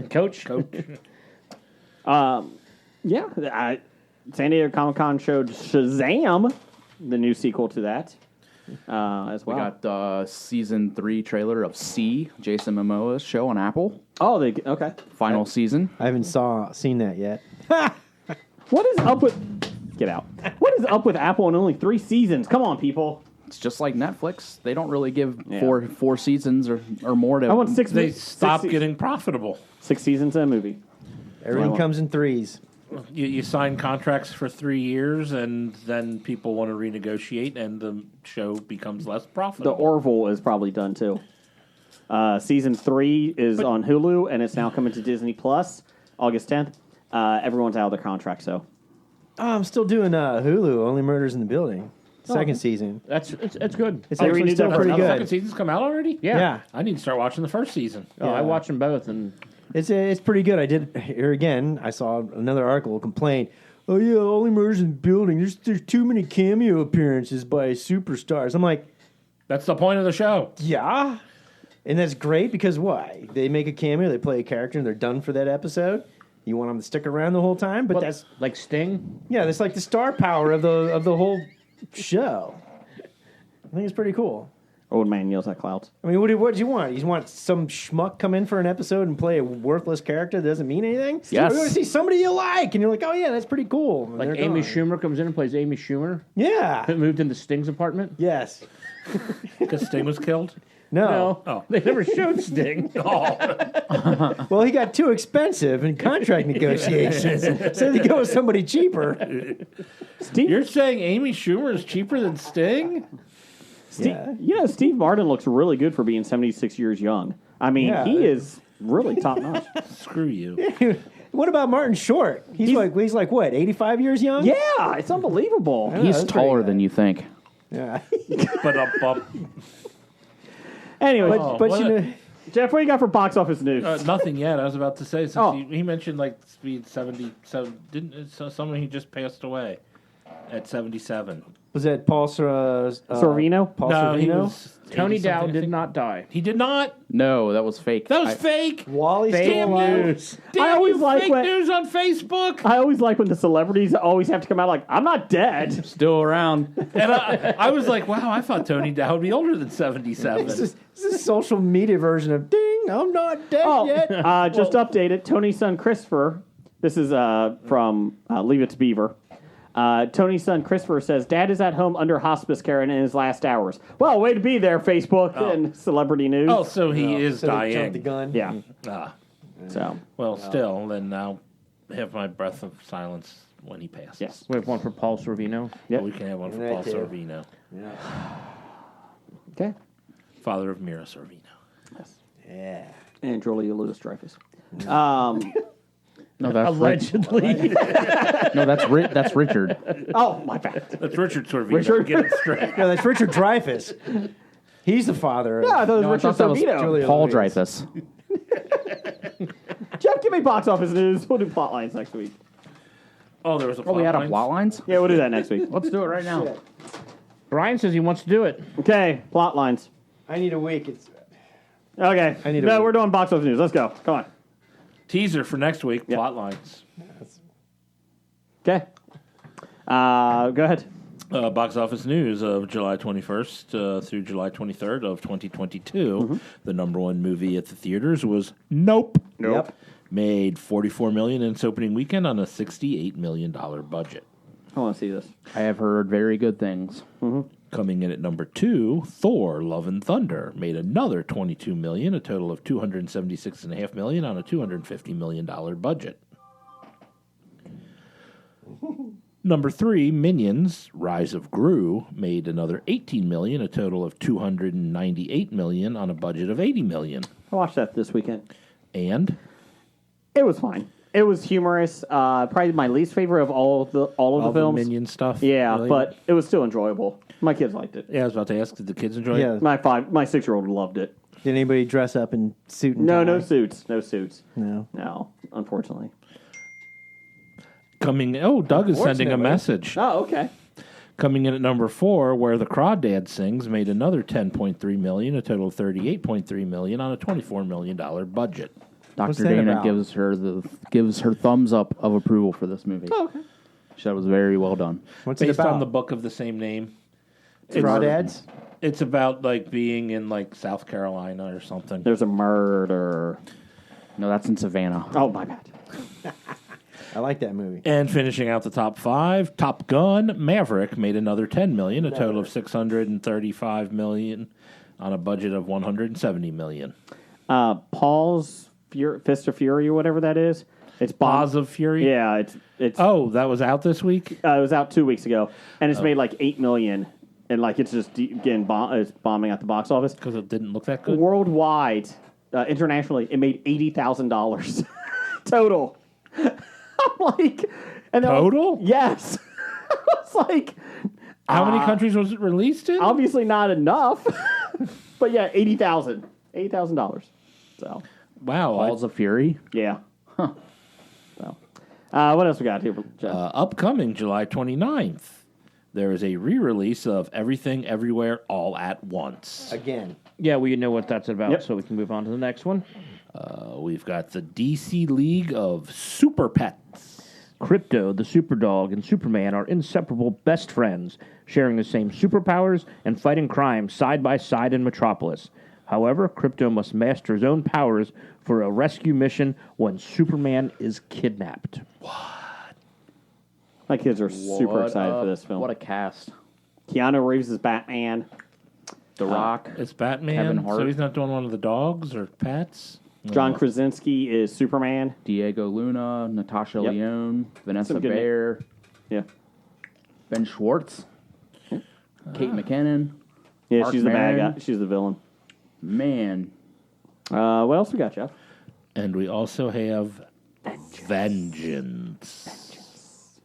Coach. Yeah. San Diego Comic-Con showed Shazam, the new sequel to that, as well. We got the season 3 trailer of C, Jason Momoa's show on Apple. Oh, okay. Final season. I haven't seen that yet. What is up with... Get out. What is up with Apple and only 3 seasons? Come on, people. It's just like Netflix. They don't really give four seasons or more to. I want 6. They stop six, getting profitable. 6 seasons in a movie. Everything comes in 3s. You sign contracts for 3 years, and then people want to renegotiate, and the show becomes less The profitable. Orville is probably done, too. Season 3 is on Hulu, and it's now coming to Disney Plus, August 10th. Everyone's out of their contract, so. Oh, I'm still doing Hulu, Only Murders in the Building. Second season. It's good. It's they actually renewed still that pretty for The good. second season's come out already? Yeah. I need to start watching the first season. Oh, I watch them both, and It's pretty good. I did here again. I saw another article complain. Oh yeah, Only Murders in the Building. There's too many cameo appearances by superstars. I'm like, That's the point of the show. yeah, and that's great because why? They make a cameo, they play a character, and they're done for that episode. You want them to stick around the whole time, but that's like Sting. that's like the star power of the whole show. I think it's pretty cool. Old man yells at clouds. I mean, what do you want? You want some schmuck come in for an episode and play a worthless character that doesn't mean anything? Yes. You want to see somebody you like, and you're like, oh yeah, that's pretty cool. And Like they're Amy gone. Schumer comes in and plays Amy Schumer. Yeah. That moved into Sting's apartment. Yes. Because Sting was killed? No. No, Oh. they never showed Sting. Well, he got too expensive in contract negotiations, so they go with somebody cheaper. You're saying Amy Schumer is cheaper than Sting? Yeah. Steve Martin looks really good for being 76 years young. I mean, Yeah. he is really top notch. Screw you. What about Martin Short? He's like what, 85 years young? Yeah, it's unbelievable. Yeah, He's that's taller pretty than you think. Yeah. But Anyway, but what you a- know, Jeff, what do you got for box office news? nothing yet. I was about to say, since Oh. he mentioned like speed 77. Didn't someone he just passed away at 77? was that Paul Sorvino? Paul No, he Sorvino? was Tony 80-something, Dowd I did think. not die. He did not. No, that was fake. That was fake. Wally's Fake still alive. news. Damn, I always you like fake when- news on Facebook. I always like when the celebrities always have to come out like, I'm not dead. Still around. And I was like, wow, I thought Tony Dowd would be older than 77. This is a social media version of ding, I'm not dead Oh, yet. just updated. Tony's son Christopher. This is from Leave It to Beaver. Tony's son Christopher says, Dad is at home under hospice care and in his last hours. Well, way to be there, Facebook and celebrity news. Oh, so he is So they jumped the dying. gun. yeah. Ah, So, well, still, then I'll have my breath of silence when he passes. yes. We have one for Paul Sorvino. Yep. We can have one for Right Paul there. Sorvino, Okay. father of Mira Sorvino. Yeah. And Julia Louis-Dreyfus. No, that's Allegedly. No, that's Richard. Oh, my bad. That's Richard Sorvino. Richard? Get it straight. No, that's Richard Dreyfuss. He's the father. Yeah, I thought it was No, I Richard thought that was Sorvino. Julia Paul Louis. Dreyfus. Jeff, give me box office news. We'll do plot lines next week. Oh, there was a Oh, we had a line? plot lines? Yeah, we'll do that next week. Let's do it right now. Brian says he wants to do it. Okay, plot lines. I need a week. It's Okay. I need a No, week. we're doing box office news. Let's go. Come on. Teaser for next week, plot lines. Okay. Go ahead. Box office news of July 21st through July 23rd of 2022. The number one movie at the theaters was Nope. Yep. Made $44 million in its opening weekend on a $68 million budget. I want to see this. I have heard very good things. Coming in at number 2, Thor: Love and Thunder made another $22 million, a total of $276.5 million on a $250 million budget. Number 3, Minions: Rise of Gru made another $18 million, a total of $298 million on a budget of $80 million. I watched that this weekend. And It was fine. It was humorous. Probably my least favorite of all of the films. Minion stuff. Yeah, really? but it was still enjoyable. My kids liked it. Yeah, I was about to ask, did the kids enjoy Yeah. it? My 6-year-old loved it. Did anybody dress up in suit and No, tie? no suits. No suits. No. No, unfortunately. Doug is sending a Unfortunately. message. Oh, okay. Coming in at number 4, Where the Crawdad Sings made another $10.3 million, a total of $38.3 million on a $24 million budget. What's Dr. that Dana about? gives her thumbs up of approval for this movie. Oh, okay. She said it was very well done. What's it Based about? on the book of the same name. Crawdads? It's about like being in like South Carolina or something. There's a murder. No, that's in Savannah. Oh, my bad. I like that movie. And finishing out the top 5, Top Gun Maverick made another $10 million, a total of $635 million on a budget of $170 million. Paul's Fist of Fury or whatever that is. It's Paws of Fury? Yeah, it's. Oh, that was out this week? It was out 2 weeks ago, and it's made like $8 million, and like it's just getting it's bombing at the box office Because it didn't look that good? worldwide. Internationally, it made $80,000 total. I'm like, and Total? Yes. It's like How many countries was it released in? obviously not enough, but yeah, $80,000. So Wow. Balls of Fury. yeah. So, what else we got here, Jeff? Upcoming July 29th, there is a re-release of Everything Everywhere All at Once. Again. Yeah, well, you know what that's about, Yep. so we can move on to the next one. We've got the DC League of Super Pets. Crypto, the Superdog, and Superman are inseparable best friends, sharing the same superpowers and fighting crime side by side in Metropolis. However, Crypto must master his own powers for a rescue mission when Superman is kidnapped. My kids are super excited for this film. What a cast. Keanu Reeves is Batman. The Rock. It's Batman, Kevin Hart. so he's not doing one of the dogs or pets? John Krasinski is Superman. Diego Luna, Natasha Yep. Lyonne, Vanessa Some good Bayer, Yeah. Ben Schwartz, Kate McKinnon. Yeah, Mark she's the bad Maron. guy. She's the villain. Man, What else we got, Jeff? And we also have Vengeance.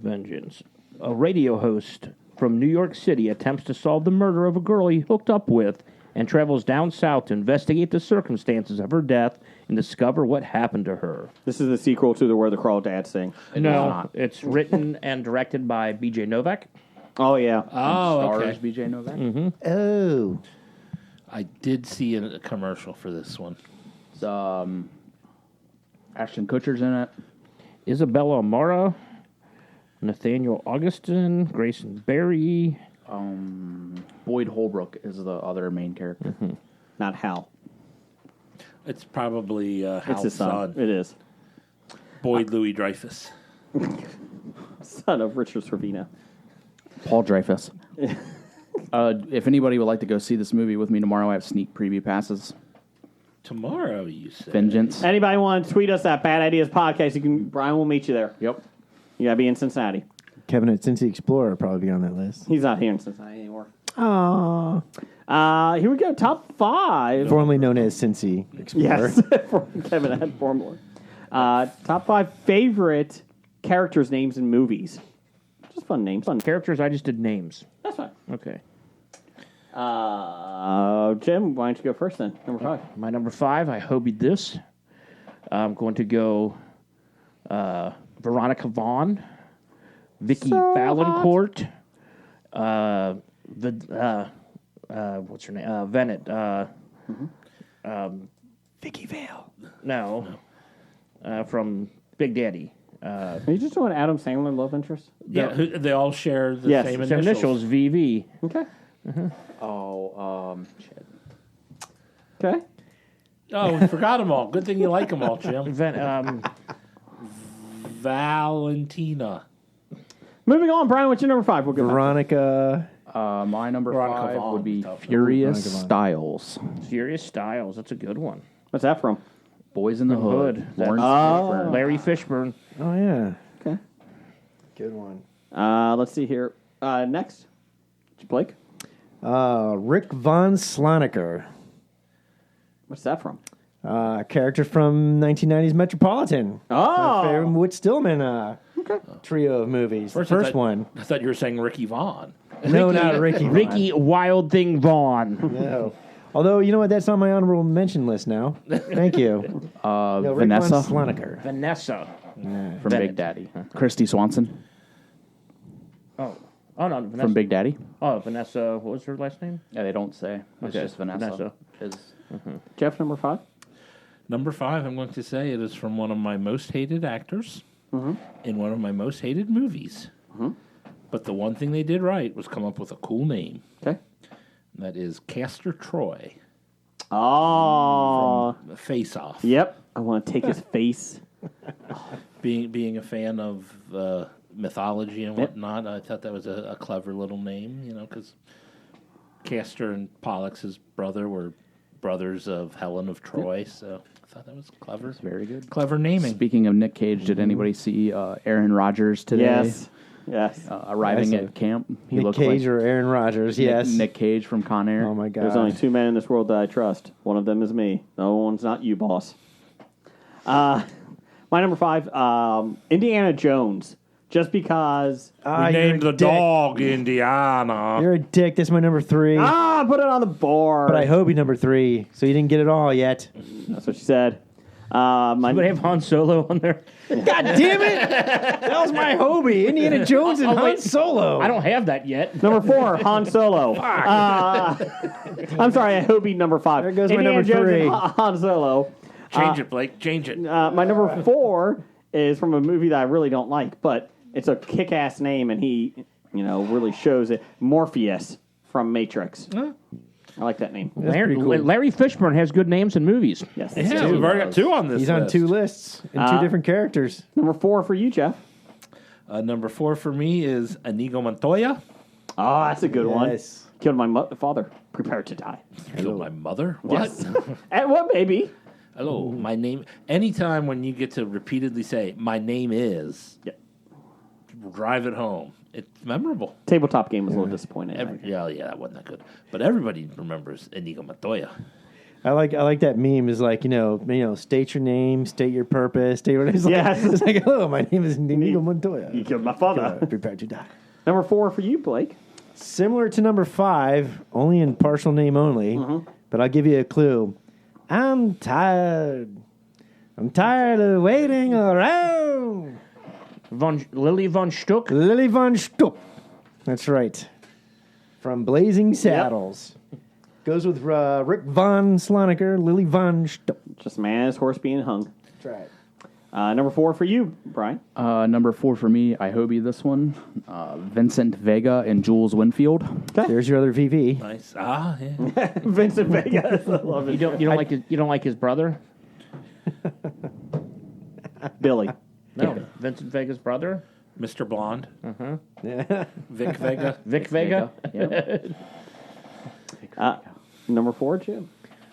Vengeance. A radio host from New York City attempts to solve the murder of a girl he hooked up with and travels down south to investigate the circumstances of her death and discover what happened to her. This is the sequel to the Where the Crawdads Sing. No, it's written and directed by B.J. Novak. Oh, yeah. Oh, stars okay. BJ Novak. Oh. I did see a commercial for this one. Ashton Kutcher's in it. Isabella Amara, Nathaniel Augustin, Grayson Berry. Boyd Holbrook is the other main character. Not Hal. It's probably It's Hal's his son. son, It is. Boyd Louis Dreyfus. Son of Richard Servino. Paul Dreyfus. If anybody would like to go see this movie with me tomorrow, I have sneak preview passes. Tomorrow, you said. Vengeance. Anybody want to tweet us at Bad Ideas Podcast? You can. Brian will meet you there. Yep. You got to be in Cincinnati. Kevin at Cincy Explorer will probably be on that list. He's not here in Cincinnati anymore. Aww. Here we go. Top 5. Formerly known as Cincy Explorer. Yes, from Kevin had formula. Top 5 favorite characters' names in movies. Just fun names. Fun. Characters, I just did names. That's fine. Okay. Jim, why don't you go first then? Number 5. My number 5, I hobied this. I'm going to go Veronica Vaughn, Vicky Valancourt, what's her name? Venet. Vicky Vale. No. From Big Daddy. Are you just doing Adam Sandler love interest? Yeah, they all share the Yes, same His initials. initials, VV. Okay. Shit. Okay. Oh, we forgot them all. Good thing you like them all, Jim. Valentina. Moving on, Brian, what's your number 5? We'll go back. Veronica. My number Veronica 5 Vaughn. would be Tough. Furious Veronica Vaughn. Styles. Furious Styles. That's a good one. What's that from? Boys in the Hood. Hood. Lawrence That's- Fishburne. Larry Fishburne. Oh, yeah. Okay. Good one. Let's see here. Next. Blake. Rick Von Slaneker. What's that from? Character from 1990s Metropolitan. Oh. My favorite Whit Stillman trio of movies. First, the I first thought- one. I thought you were saying Ricky Vaughn. No, not Ricky. Vaughn. Ricky Wild Thing Vaughn. No. Although, you know what? That's on my honorable mention list now. Thank you. No, Rick Vanessa Von Slaneker. Vanessa. from Bennett. Big Daddy. Christy Swanson Oh, no, Vanessa. from Big Daddy. Oh, Vanessa. What was her last name? Yeah, they don't say. It's Okay, just Vanessa. Is Jeff, number 5. Number 5, I'm going to say it is from one of my most hated actors in one of my most hated movies. But the one thing they did right was come up with a cool name. Okay. That is Castor Troy. Oh. Face Off. Yep. I want to take his face. being a fan of mythology and whatnot, I thought that was a clever little name, because Castor and Pollux, brother, were brothers of Helen of Troy, so I thought that was clever. That's very good. Clever naming. Speaking of Nick Cage, did anybody see Aaron Rodgers today? Yes. Arriving at camp. He Nick looked Cage like or Aaron Rodgers, yes. Nick Cage from Con Air. Oh, my God. There's only two men in this world that I trust. One of them is me. The other one's not you, boss. My number 5, Indiana Jones. Just because... We named the dog Indiana. You're a dick. That's my number 3. Put it on the board. But I hope he number 3, so you didn't get it all yet. That's what she said. Somebody have Han Solo on there? God damn it! That was my Hobie. Indiana Jones and Han Solo. I don't have that yet. Number 4, Han Solo. I'm sorry, I Hobie number 5. There goes my Indiana number Jones 3. and Han Solo. Change it, Blake. Change it. My number 4 is from a movie that I really don't like, but it's a kick-ass name, and he, really shows it. Morpheus from Matrix. I like that name. Larry, pretty cool. Larry Fishburne has good names in movies. Yes. Yeah, we've already got 2 on this He's on list. 2 lists and 2 different characters. Number 4 for you, Jeff. Number 4 for me is Inigo Montoya. Oh, that's a good one. Yes. Killed my father. Prepared to die. Killed my mother? What? And what, baby? Hello, my name. Anytime when you get to repeatedly say, my name is, drive it home. It's memorable. Tabletop game was a little disappointing. Yeah, that wasn't that good. But everybody remembers Inigo Montoya. I like that meme. Is like state your name, state your purpose, state what it's like. Yes. It's like, hello, my name is Inigo Montoya. You killed my father. Prepared to die. Number 4 for you, Blake. Similar to number 5, only in partial name only. But I'll give you a clue. I'm tired. I'm tired of waiting around. Lily von Stuck. Lily von Stuck. That's right. From Blazing Saddles. Goes with Rick von Sloniker, Lily von Stuck. Just a man and his horse being hung. That's right. Number 4 for you, Brian. Number 4 for me, I Hobie this one. Vincent Vega and Jules Winfield. There's your other VV. Nice. Yeah. Vincent Vega. I love it. You don't like his brother? Billy. No, Vincent Vega's brother. Mr. Blonde. Yeah. Vic Vega. Vic Vega. Yep. Number 4, Jim.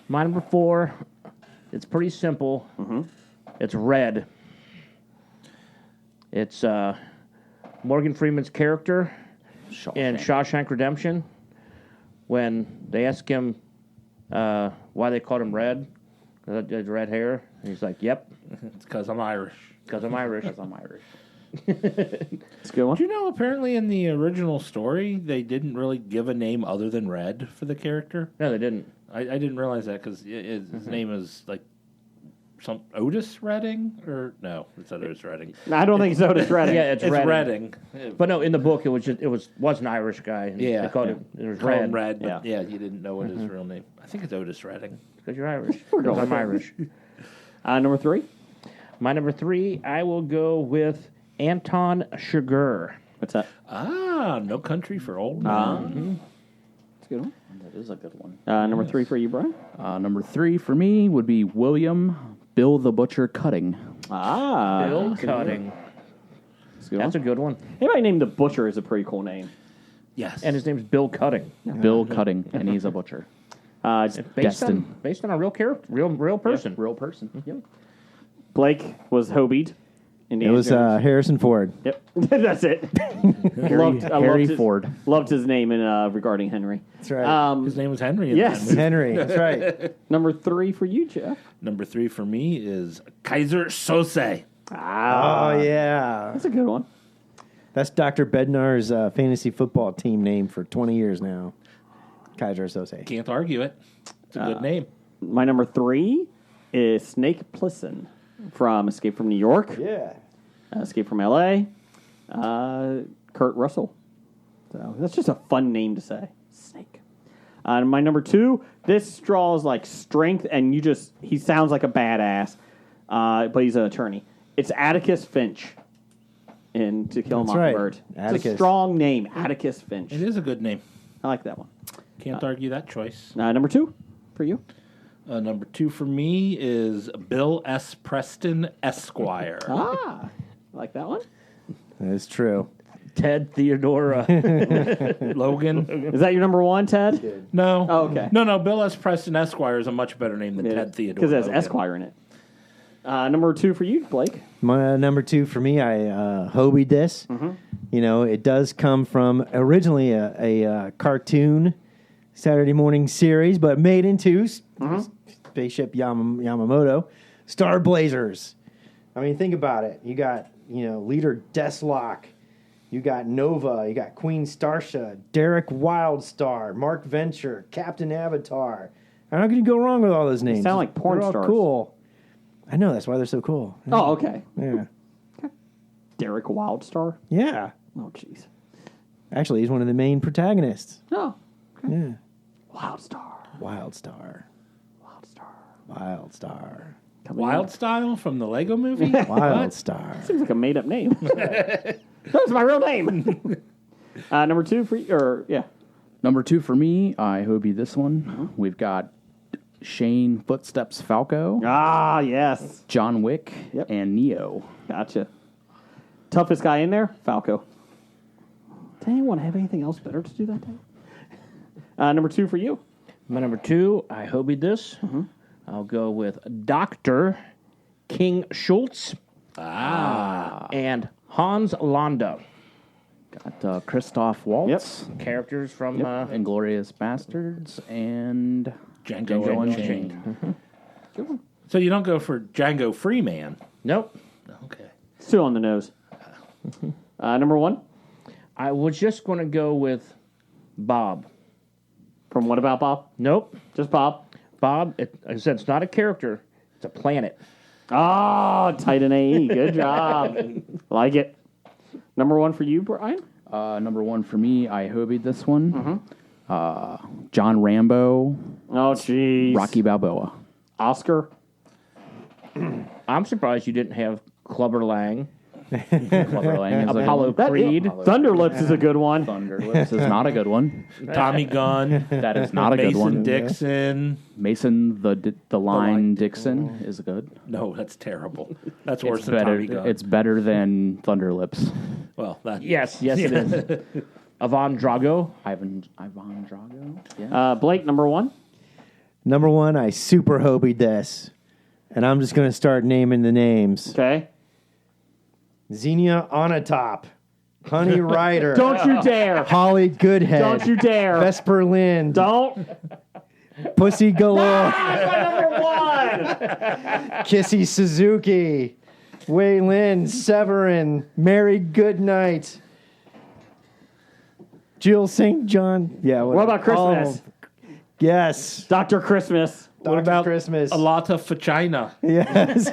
My number 4. It's pretty simple. It's Red. It's Morgan Freeman's character in Shawshank Redemption. When they ask him why they called him Red, because he had red hair, and he's like, "Yep, It's because I'm Irish. because I'm Irish." I'm Irish. It's a good one. Do you know, apparently in the original story, they didn't really give a name other than Red for the character? No, they didn't. I didn't realize that because his name is like some Otis Redding? Or no, it's not Otis Redding. I don't think it's Otis Redding. Yeah, it's Redding. But no, in the book, it was an Irish guy. And Yeah. they called it. It was Call him Red. Red, but yeah, you didn't know what his real name. I think it's Otis Redding. Because you're Irish. Because I'm Irish. Number 3. My number 3, I will go with Anton Chigurh. What's that? No Country for Old Men. That's a good one. That is a good one. Number 3 for you, Brian. Number 3 for me would be William Bill the Butcher Cutting. Bill Cutting. That's a good one. Anybody named the Butcher is a pretty cool name. Yes. And his name's Bill Cutting. Bill Cutting, and he's a butcher. Based on a real character, real person. Real person. Yep. Blake was Hobied. It was Harrison Ford. Yep, that's it. Harry Ford. Loved his name in regarding Henry. That's right. His name was Henry. in Yes. that movie. Henry. That's right. Number 3 for you, Jeff. Number 3 for me is Kaiser Sose. Oh, yeah. That's a good one. That's Dr. Bednar's fantasy football team name for 20 years now. Kaiser Sose. Can't argue it. It's a good name. My number 3 is Snake Plissken from Escape from New York. Yeah. Escape from L.A. Kurt Russell. So that's just a fun name to say. Snake. And my number 2, this draws like strength, and he sounds like a badass, but he's an attorney. It's Atticus Finch in To Kill a That's right. Mockingbird. It's a Atticus. strong name, Atticus Finch. It is a good name. I like that one. Can't argue that choice. Number 2 for you. Number 2 for me is Bill S. Preston, Esquire. I like that one. That's true. Ted Theodora. Logan. Is that your number 1, Ted? No. Oh, okay. No. Bill S. Preston, Esquire is a much better name than Ted Theodore. Because it has Logan. Esquire in it. Number 2 for you, Blake. My number 2 for me, I Hobie this. You know, it does come from originally a cartoon Saturday morning series, but made into Spaceship Yamamoto Star Blazers. I mean, think about it. You got, Leader Deathlock. You got Nova. You got Queen Starsha, Derek Wildstar, Mark Venture, Captain Avatar. How can you go wrong with all those names? sound like porn They're all stars. Cool. I know, that's why they're so cool. Oh, okay. Yeah. Derek Wildstar. Yeah. Oh, jeez. Actually, he's one of the main protagonists. Oh, Yeah. Wildstar. Wildstar. Wild Style from the Lego movie? Wildstar. Seems like a made-up name. That's my real name. Number 2 for you, Number 2 for me, I Hobie this one. We've got Shane Footsteps Falco, Ah, yes. John Wick, Yep. and Neo. Gotcha. Toughest guy in there, Falco. Does anyone have anything else better to do that day? Number 2 for you. My number 2, I Hobie this. I'll go with Dr. King Schultz. And Hans Landa. Got Christoph Waltz, Characters from Inglourious Bastards, and Django Unchained. So you don't go for Django Freeman? Nope. Okay. Still on the nose. Number 1. I was just going to go with Bob. From What About Bob? Nope. Just Bob. Bob, like I said, it's not a character. It's a planet. Oh, Titan AE. Good job. Like it. Number 1 for you, Brian? number 1 for me, I Hobied this one. John Rambo, Oh, jeez. Rocky Balboa. Oscar? I'm surprised you didn't have Clubber Lang. Clubber Lang is a Apollo That- Creed. Thunderlips is a good one. Thunderlips is not a good one. Tommy Gunn. That is not a good Mason one. Dixon. Mason the Line Dixon is good. No, that's terrible. That's worse It's than better. Tommy Gunn. It's better than Thunderlips. Well, that Yes, it is. Ivan Drago. Ivan Drago. Yeah. Blake, number 1? Number 1, I super Hobie this. And I'm just going to start naming the names. Okay. Xenia Onatop. Honey Rider. Don't you dare. Holly Goodhead. Don't you dare. Vesper Lind. Don't. Pussy Galore. That's my number 1. Kissy Suzuki. Wei Lin. Severin. Mary Goodnight. Jill St. John. Yeah. What about Christmas? Yes. Dr. Christmas. What about Christmas? Alata Fachina. Yes.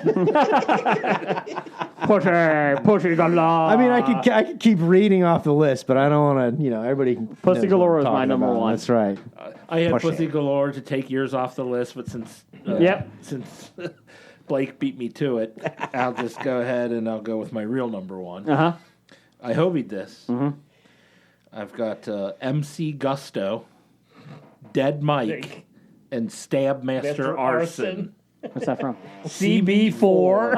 Pussy galore. I mean, I could keep reading off the list, but I don't want to. Everybody. Pussy knows galore what I'm is my talking number about. 1. That's right. I had Push Pussy it. Galore to take years off the list, but since since Blake beat me to it, I'll just go ahead and I'll go with my real number 1. Uh-huh. I Hobied this. I've got MC Gusto, Dead Mike, and Stab Master Arson. What's that from? CB4.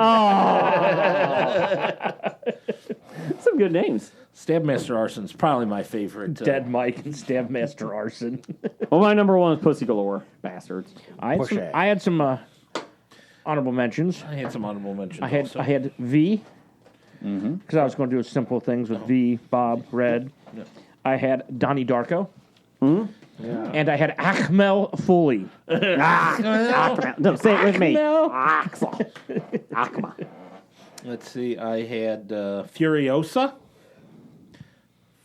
Some good names. Stab Master Arson's probably my favorite. Dead Mike and Stabmaster Arson. Well, my number 1 is Pussy Galore. Bastards. I had some honorable mentions. I had some honorable mentions. I had V, because I was going to do simple things with V, Bob, Red. I had Donnie Darko. And I had Achmel Foley. No, say it with me. Achmel. Akma. Let's see. I had Furiosa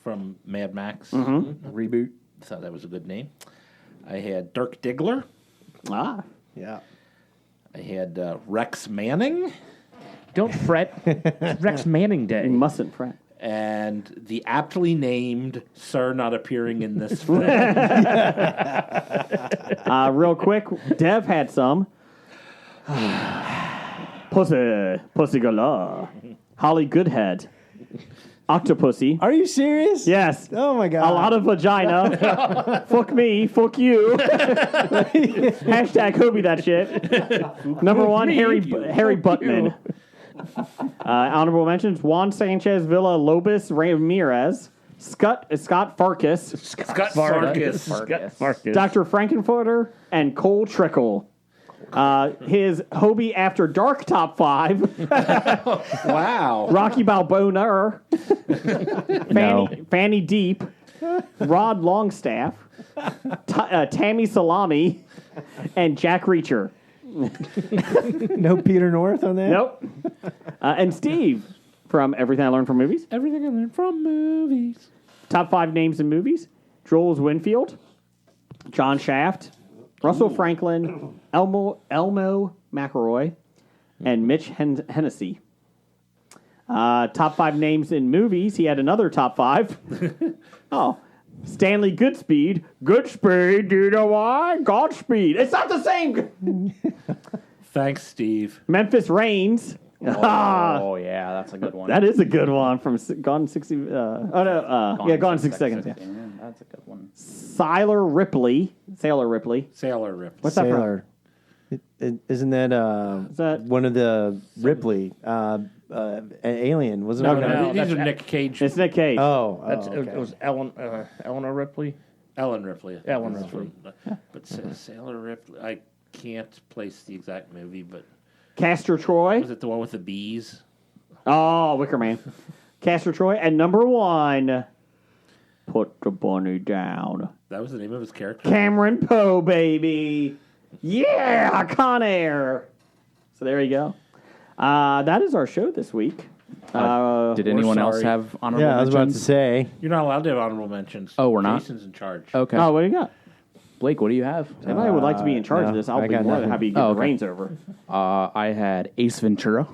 from Mad Max reboot. Thought that was a good name. I had Dirk Diggler. Ah. Yeah. I had Rex Manning Don't fret. It's Rex Manning Day. You mustn't fret. and the aptly named Sir not appearing in this film. Real quick, Dev had some. Pussy galore. Holly Goodhead. Octopussy. Are you serious? Yes. Oh my god. A lot of vagina. Fuck me. Fuck you. Hashtag Hobie that shit. Number one, Harry Buttman. Honorable mentions: Juan Sanchez Villalobos Ramirez, Scott Farkas, Scott Farkas. Dr. Frankenfurter, and Cole Trickle. His Hobie After Dark top 5. Wow. Rocky Balboa, Fanny Deep, Rod Longstaff, Tammy Salami, and Jack Reacher. No Peter North on that? Nope. And Steve from Everything I Learned from Movies. Everything I learned from movies. Top 5 names in movies: Jules Winfield, John Shaft, Russell Franklin, Elmo McElroy, and Mitch Hennessy. Top 5 names in movies. He had another top 5. Stanley Goodspeed. Goodspeed, do you know why? Godspeed. It's not the same. Thanks, Steve. Memphis Reigns. Oh, yeah, that's a good one. That is a good one from Gone 60. Gone 6 Seconds. Yeah. That's a good one. Sailor Ripley. Sailor Ripley. What's that from? Sailor. Isn't that, that one of the Ripley? An alien, wasn't it? No, these are Nick Cage. It's Nick Cage. It was Eleanor Ripley. Ellen Ripley. Ellen Ripley. But Sailor Ripley, I can't place the exact movie, but... Castor Troy. Was it the one with the bees? Oh, Wicker Man. Castor Troy. And number 1, Put the Bunny Down. That was the name of his character? Cameron Poe, baby. Yeah, Con Air. So there you go. That is our show this week. Did anyone else have honorable Yeah, I was about to mentions? say. You're not allowed to have honorable mentions. Oh, we're not? Jason's in charge. Okay. Oh, what do you got? Blake, what do you have? If anybody would like to be in charge of this, I'll I be got more than nothing. happy to get Oh, the okay. reins over. I had Ace Ventura.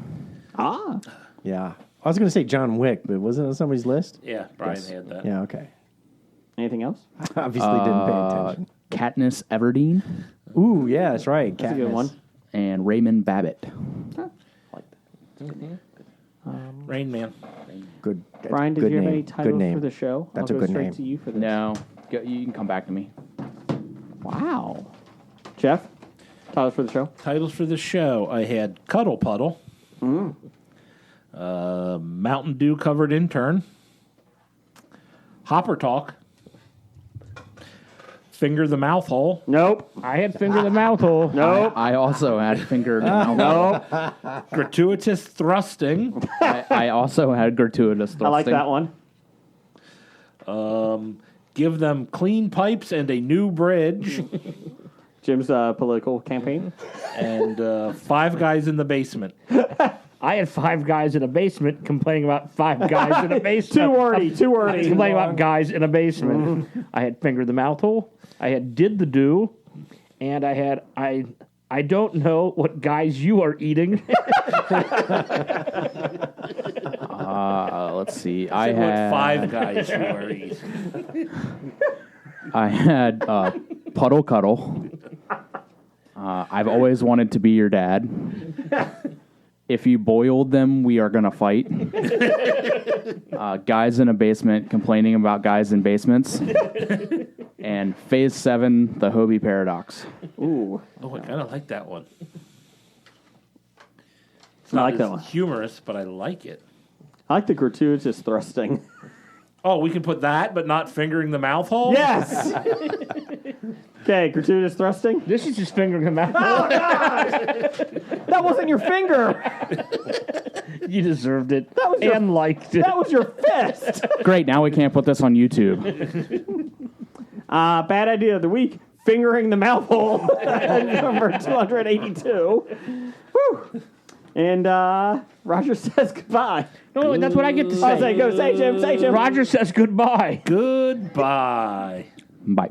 Yeah. I was going to say John Wick, but wasn't it on somebody's list? Yeah, Brian had that. Yeah, okay. Anything else? Obviously didn't pay attention. Katniss Everdeen Ooh, yeah, that's right. That's a good one. and Raymond Babbitt. Rain Man. Good. Brian, did good you have name. any Good titles name. for the show? That's I'll a go good straight name. to you for this. No, you can come back to me. Wow. Jeff, titles for the show? Titles for the show. I had Cuddle Puddle. Mountain Dew Covered Intern. Hopper Talk. Finger the Mouth Hole. Nope. I had Finger the Mouth Hole. Nope. I also had Finger. Nope. Gratuitous Thrusting. I also had Gratuitous Thrusting. I like that one. Give them clean pipes and a new bridge. Jim's political campaign. And 5 Guys in the Basement. I had 5 guys in a basement complaining about 5 guys in a basement. Too wordy. Complaining about guys in a basement. I had Finger the Mouth Hole. I had Did the Do. And I had I don't know what guys you are eating. Let's see. I had 5 guys who are eating. I had Puddle Cuddle. I've always wanted to be your dad. If you boiled them, we are gonna fight. Guys in a basement complaining about guys in basements. And Phase 7, the Hobie Paradox. Ooh. Oh, I kind of like that one. It's I not like that as one. humorous, but I like it. I like the gratuitous thrusting. Oh, we can put that, but not fingering the mouth hole? Yes! Okay, gratuitous thrusting. This is just Fingering the Mouth Hole. Oh, God! That wasn't your finger. You deserved it. That was your- and liked it. That was your fist. Great, now we can't put this on YouTube. Bad idea of the week. Fingering the mouth hole. Number 282. Woo. And Roger says goodbye. No, that's what I get to Oh, say. go. Say, Jim. Say, Jim. Roger says goodbye. Goodbye. Bye.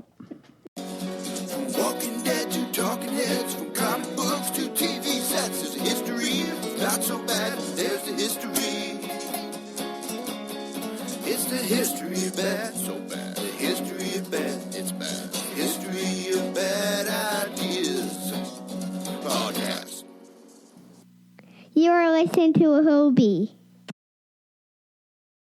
Walking Dead to Talking Heads, from comic books to TV sets. There's a history, not so bad. There's the history. It's the history of bad, so bad. The history of bad, it's bad. History of bad ideas. Podcast. You are listening to a Hobie.